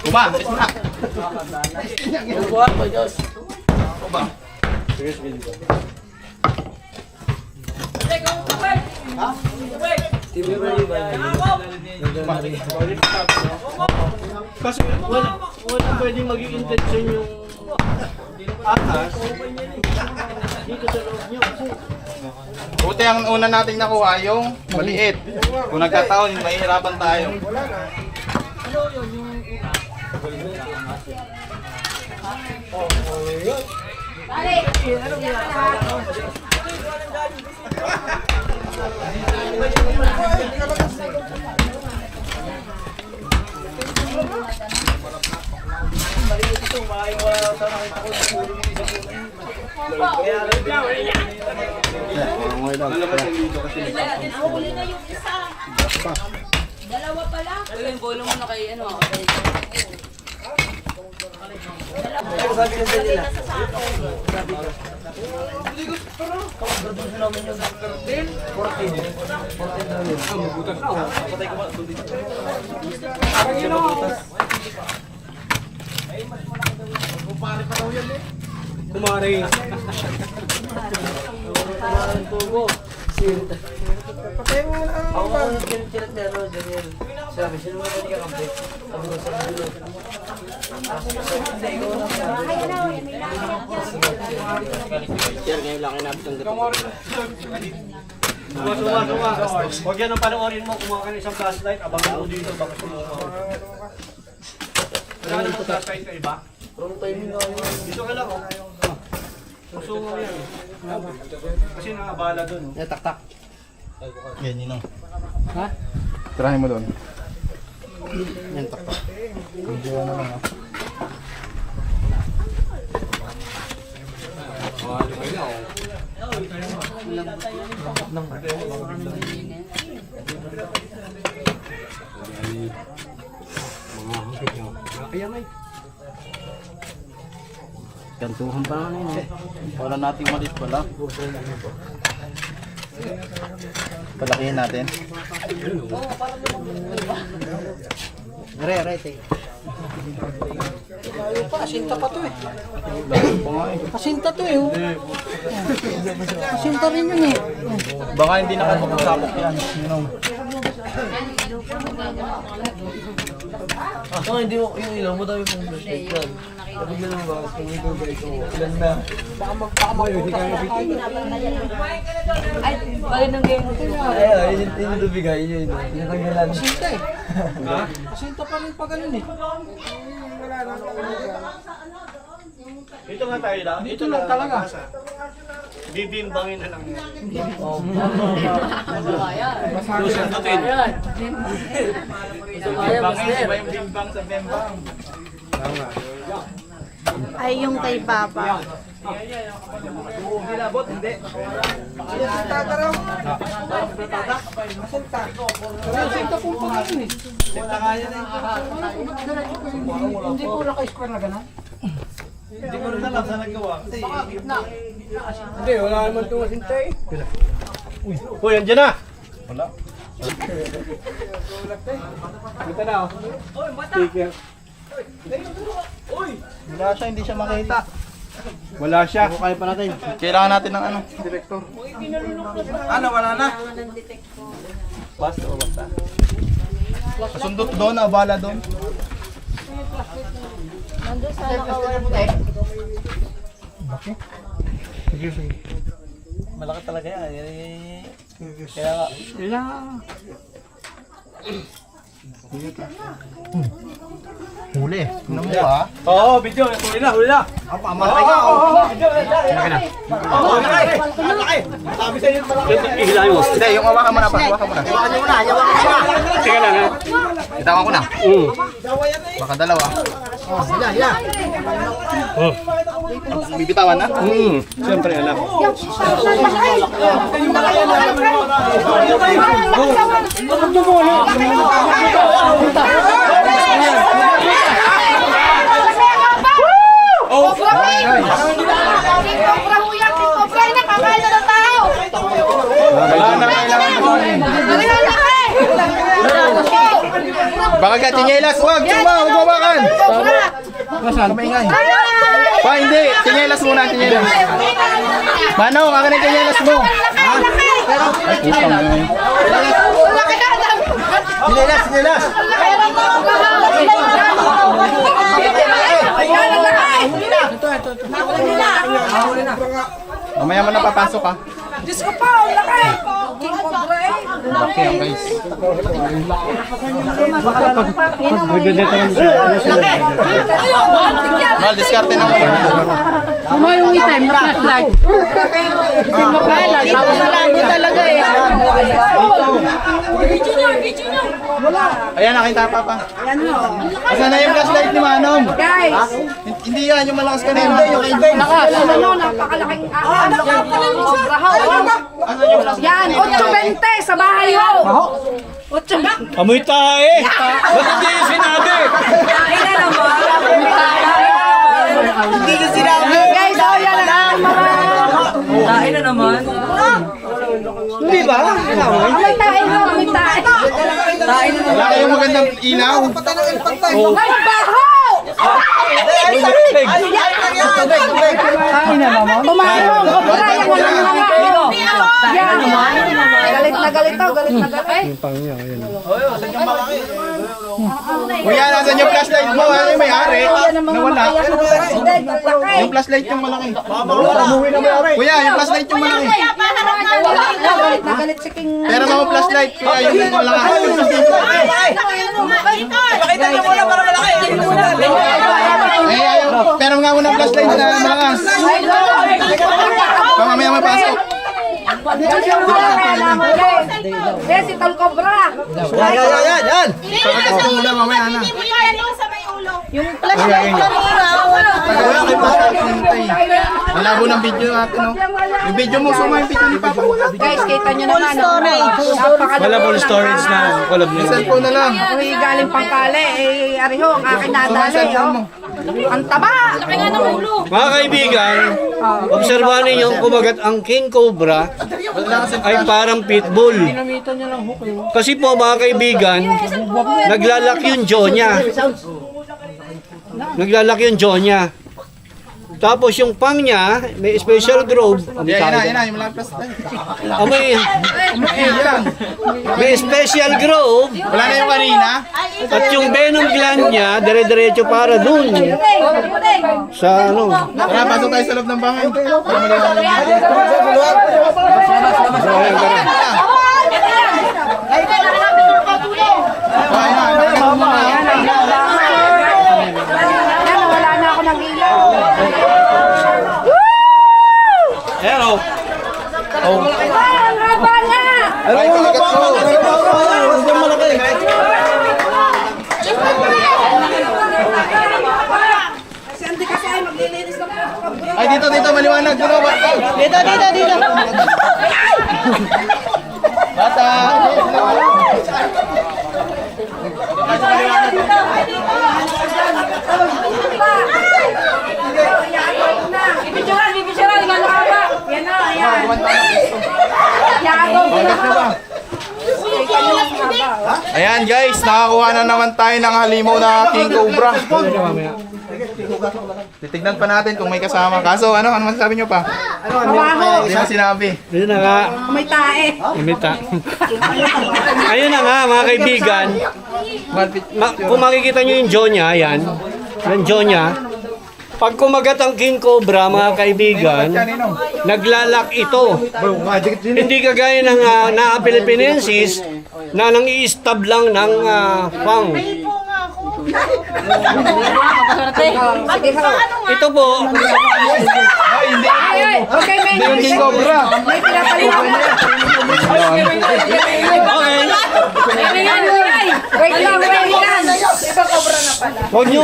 Kuma. Tibay ba yun? Kasi wala pwedeng maging intention yung atas dito sa loob nyo kasi Buti ang una nating nakuha yung maliit. Kung nagkataon, mahihirapan tayo. Nahuli na yung isa. Dalawa pala. Yung bolo mo na kay ano. kumari. Suma. Huwag yan ang panoorin mo, kumuha ka ng isang flashlight, abangan mo dito, baka sumuha. Wala na mo flashlight ka iba? Dito ka lang, oh. Susungo yan. Kasi nakabala dun, oh. Tak. Yan, yun o. Ha? Tirahin mo doon. Yan, tak. Video na lang o. Gantuhan pa naman yun. Wala nating malit pala. Palakihin natin. Aray, tay. Asinta pa to eh. Asinta to eh. Oh. Asinta rin yun eh. Baka hindi nakapagpapok yan. Hindi mo, yung ilaw mo dami pong flashlight yan. Sabi na lang ba, kung ito ba ito, ilan na? Baka hindi kaya bitin. Ay, bagay ng game. Ay, yun yung dubigay, yun. Tinatanggalan. Asinta eh. Asinta pa rin pa ganun eh. Ito nga tayo lang. Dito lang talaga. Bibimbangin na lang. Susundutin. Bimbangin, iba yung bimbang sa bimbang. Ay, yung kay Papa. Bilabot, hindi. Asinta po pa ganun eh. Sinta nga yan eh. Hindi po naka-square na ganun. Hindi ko rin alam saan nagawa. Kasi, Hindi, wala naman itong asinta eh. Uy, andyan na! Kita na oh. Sticker. Wala siya, hindi siya makita. Wala siya. Kaya pa natin. Kailangan natin ng ano, direktor. ano, wala na? Basta o basta. Sundot doon, abala doon. Nandun sa nakawarte. Malaki talaga yan. Kaya nga. Wala. Huli. Namuha. Oo, video. Huli na. Pamalaki ka. Sabi sa inyo, malaki. Ihilahin mo. Hindi, yung hawakan mo na pa. Hawakan mo na. Sige lang, ha? Itawan ko na. Baka dalawa. Bibitawan na? Siyempre, anak. Wala na kailangan mo. Baka ka, tinyelas. Huwag mawakan. Nasaan? Maingay. Pa, hindi. Tinyelas muna, tinyelas. Manong, akin ang tinyelas mo. Ay, putang na. Sinelas! Mamaya mo na papasok ha. Diyos ko pa, ang laki! Okay, guys. Mal, diskarte na mo. Ano yung item na flashlight? Malabo talaga eh. Ayan, nakita pa. Asan na yung flashlight ni Manong? Guys! Hindi yan, yung malakas ka na yun. Ano, napakalaking Asan yung flashlight? Yan, 8.20 sa bahay ho! Amoy tae! Ba't hindi yung sinabi? Hindi ko sinabi! Guys, oh, yan ang aking mga... Tain na naman. Hindi ba? May tae ho, may tae! Wala kayong magandang ilaw. May baho! Tumayo, kopra, yan walang mga... Yan, galit na galit to, galit na galit. Kuya, nasan yung flashlight mo? Ano yung may-ari? Nawala. Yung flashlight yung malaki. Kuya, yung flashlight yung malaki. Galit na galit si King... Pero mga flashlight, kuya, yung malaki. Pakita niyo muna para malaki! Eh, ayaw. Pero nga muna flashlight na malakas. Mamaya mapasok. Yes, si Tol Cobra. Yan! Pagkas ko muna, mamaya na. Yung flashlight kanina. Wala kayo flashlight. Malabo ng video natin, no? Yung video mo, suma yung video ni Papa. Guys, kita nyo naman. Storage. Wala full storage na. Collab Yung nila. cellphone na lang. Uy, galing Pangkale. Eh, ariho, ang aking nadali. Oh. Ang taba. Laki nga ng ulo. Mga kaibigan, obserbahan ninyo kumagat ang King Cobra ay parang pitbull. Kasi po mga kaibigan, naglalak yung jaw niya. Naglalak yung jaw niya. Tapos yung pang niya, may special grove. Yan na, yung malaki flashlight. May special grove. Wala na yung kanina. At yung venom gland niya, dire-diretso para dun. Sa ano. Tara, pasok tayo sa loob ng bahay. Para maliwanag. Yan, wala na ako ng ilaw. Hello. Ang haba na. Ay, pagkat ko. Kasi hindi kasi ay maglilinis ng pagkakabra. Ay, dito, maliwanag. Dito. Bata. Bibisyaran, gano'n ka ba? Yan na, yan. Yago ko na ba? Ayan guys, nakakuha na naman tayo ng halimaw na King Cobra. Titignan pa natin kung may kasama. Kaso ano masasabi nyo pa? Mabaho. Hindi mo sinabi. Ayun na nga. May tae. Imita. Ayun na nga mga kaibigan. Kung makikita nyo yung jaw niya, yan. Yung jaw niya. Pag kumagat ang King Cobra, mga kaibigan, naglalak ito. Hindi kagaya ng Philippinensis na nang i-stab lang ng fang. Ito po, Ay, hindi. Ay, okay, may Hindi yung King Cobra. may pinapaliwan na. okay. Wait lang. Iba Cobra na pala. Huwag nyo,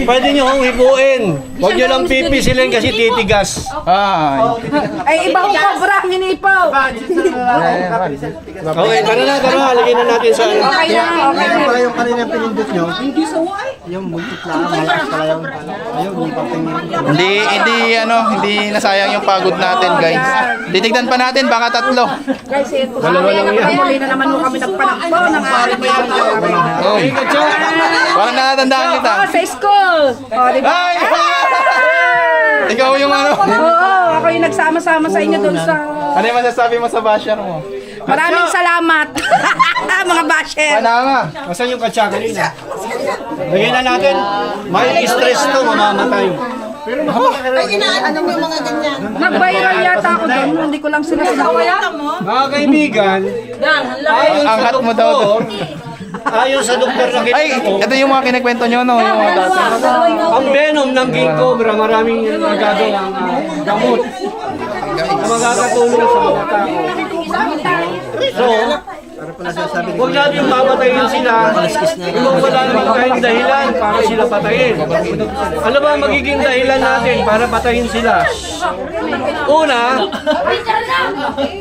pwede nyo hibuin. Huwag nyo lang pipisilin kasi titigas. Ay. Ay, iba kong Cobra ang hinipaw. Okay, tara na, halagin na natin sa ano. Okay na, okay na. Yung kanina pinindot nyo. Yung buntot lang, malakas pala yung ayun, hindi pa pinindot. Hindi nasayang yung pagod natin, guys. Titignan pa natin, baka 3. Guys, ito. Muli na naman mo kami nagpanakbo ng aking mga Oh. Parang natatandaan kita. sa school. O, di ba? Ay! Ikaw yung ano. Oo, ako yung nagsama-sama sa inyo doon sa... Ano yung masasabi mo sa basher mo? Maraming salamat. Mga basher. Panama. Nasaan yung katsa kanina? Lagyan na natin. May stress to, mamamatay. Nag-viral yata ako doon. Hindi ko lang sinasabi. Mga kaibigan, Angat mo daw to. ayon sa doktor na Ay, kita ko, ito yung mga kinikwento nyo, no? Yung mga dati. ang venom ng king cobra, maraming nagagawang gamot na magkakatulong sa mga tao. So, huwag natin papatayin sila kung wala naman tayong dahilan para sila patayin. Ano ba ang magiging dahilan natin para patayin sila? Una,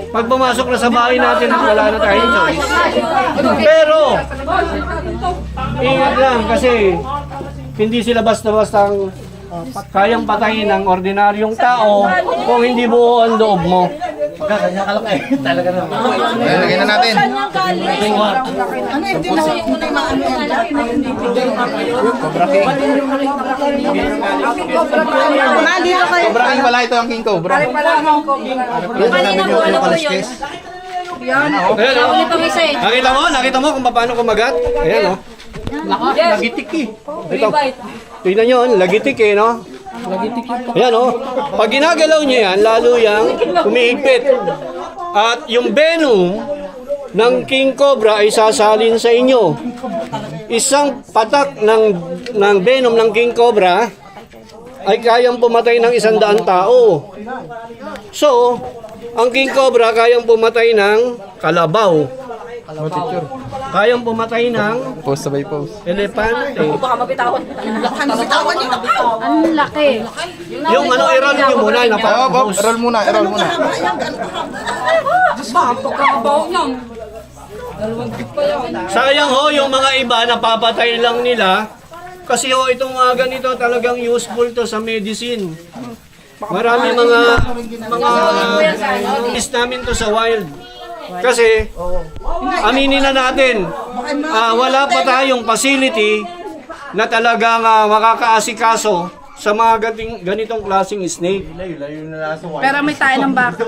pag pumasok na sa bahay natin, wala na tayong choice. Pero, ingat lang kasi hindi sila basta-bastang kayang patayin ng ordinaryong tao kung hindi buo ang loob mo. Ayan, lagyan na natin. Cobra King pala ito ang King Cobra. Ayan, oh. Nakita mo kung paano kumagat? Ayan, oh. Lagitik eh. Ito. Tingnan nyo, lagitik eh, no? Ayan, oh. Pag ginagalaw nyo yan, lalo yang kumihigpit. At yung venom ng King Cobra ay sasalin sa inyo. Isang patak ng venom ng King Cobra ay kayang pumatay ng 100 tao. So, ang King Cobra kayang pumatay ng kalabaw. Kayang pumatay ng Post sabay post. elepante. Ang laki. Yung ano, i-roll nyo muna. Oo, Bob, roll muna, roll muna. Sayang ho, yung mga iba napapatay lang nila. Kasi ho, itong mga ganito talagang useful to sa medicine. Marami mga is namin to sa wild. Kasi, aminin na natin, wala pa tayong facility na talagang makakaasikaso sa mga ganitong klaseng snake. Pero may tayo ng baka.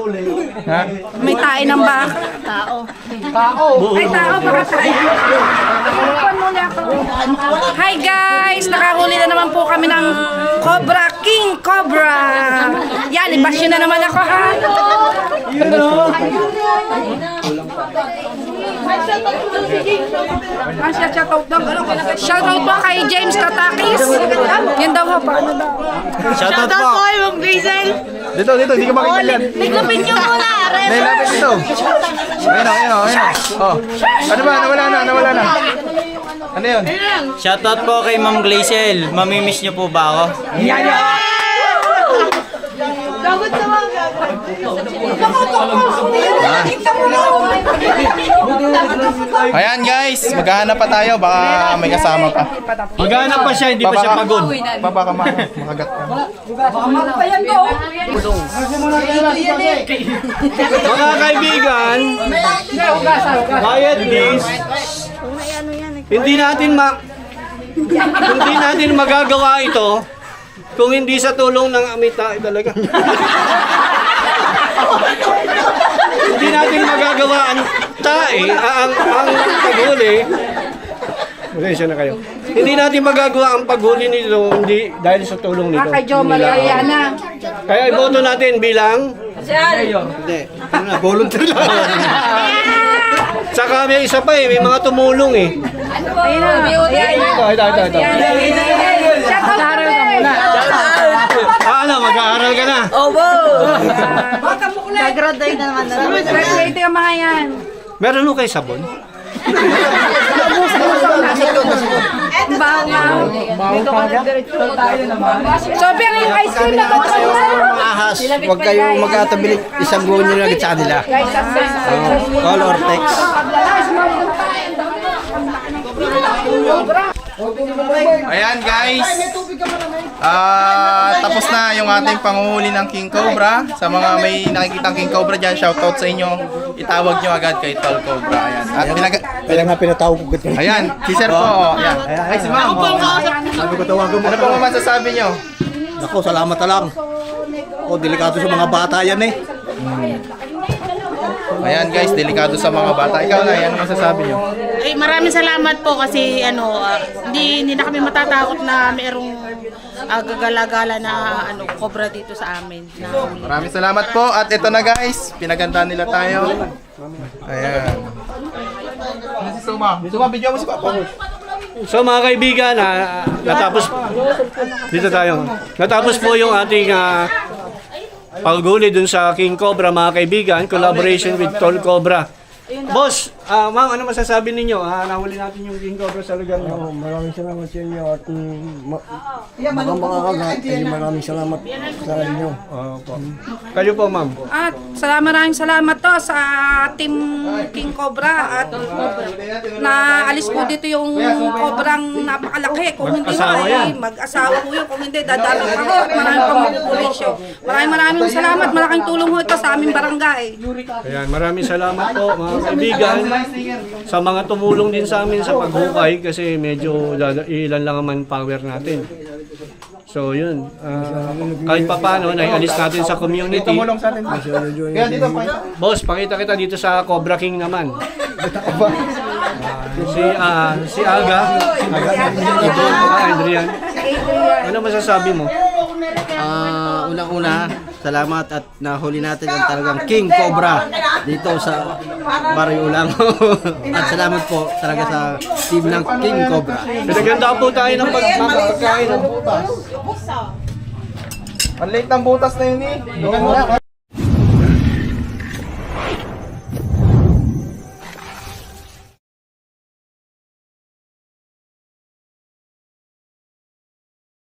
Ha? May tayo ng baka. Tao. Ay, tao, baka tayo. Hi guys! Nakahuli na naman po kami ng Cobra King Cobra. Yan, ibasyo na naman ako ha. Shoutout po kay James Katakis. Yan daw ha, paano daw? Shoutout po. Dito, hindi ka makikita yan. Lapit nyo muna, Nailapit dito. Ayun o. Oh. Ano ba? Nawala na. Ano yun? Shoutout po kay Ma'am Glaciel. Mamimiss niyo po ba ako? Ayan guys, maghahanap pa tayo. Baka may kasama pa. Maghanap pa siya, hindi pa siya pagod. Baka makagat ka. Mga kaibigan, quiet please. Hindi natin magagawa ito kung hindi sa tulong ng amita talaga. Hindi natin magagawa ang ang paghuli. Pasensya na kayo. Hindi natin magagawa ang paghuli nito dahil sa tulong nito. Kay Jo Maria Yana. Kaya iboto natin bilang hindi. Volunteer lang. Saka may isa pa may mga tumulong eh. Ayun na. Ito. Shoutout ka muna. Mag-aaral ka na. Nag-graduate na naman. Graduate yung mga yan. Meron mo kay sabon? Baho nga. So, pero yung ice cream na ba Ahas, huwag kayong mag-atabili. Isang buwan nyo lang sa nila. All Ortex. Ayan guys. Tapos na yung ating panguhuli ng King Cobra. Sa mga may nakikitang King Cobra dyan, shoutout sa inyo. Itawag nyo agad kay Tol Cobra. Ayan. At Kaya nga pinatawag ko gano'n. ayan, si Sir po. Ayan. Ay, si Ma'am. Sabi ko tawagan mo. Ano po masasabi nyo? Ako, salamat na lang. Delikado sa mga bata yan eh. Ayan guys, delikado sa mga bata. Ikaw na, yan ang masasabi nyo. Ay, maraming salamat po kasi hindi na kami matatakot na mayroong gagala-gala na cobra dito sa amin. Maraming salamat po. At ito na guys, pinaganda nila tayo. Ayan. Si Suma, video mo si Papa. So mga kaibigan, natapos dito tayo. Natapos po yung ating paghuli dun sa King Cobra mga kaibigan, collaboration with Tol Cobra. Boss, ma'am, ano masasabi ninyo? Nahuli natin yung King Cobra sa lugar niyo. Maraming salamat sa inyo at baka makakagat. Maraming salamat sa inyo. Opo. Kayo po, ma'am. At maraming salamat to sa Team King Cobra at naalis po dito yung cobrang napakalaki. Kung hindi Mag-asawa yan. mag-asawa po yun. Kung hindi, dadalo ako at maraming pang-pulisyo. Maraming salamat. Malaking tulong ho ito sa aming barangay. Ayan, maraming salamat po mga kaibigan sa mga tumulong din sa amin sa paghukay kasi medyo ilan lang ang manpower natin. So yun, kahit pa paano, naialis natin sa community. Tumulong sa atin. Kaya dito pa. Boss, pakita kita dito sa Cobra King naman. Si Aga. Adrian. Ano masasabi mo? Unang-una, salamat at nahuli natin ang talagang King Cobra dito sa Barrio Ulango. At salamat po talaga sa team ng King Cobra. Pinaganda po tayo ng pagkain. Ang late ng butas na yun eh.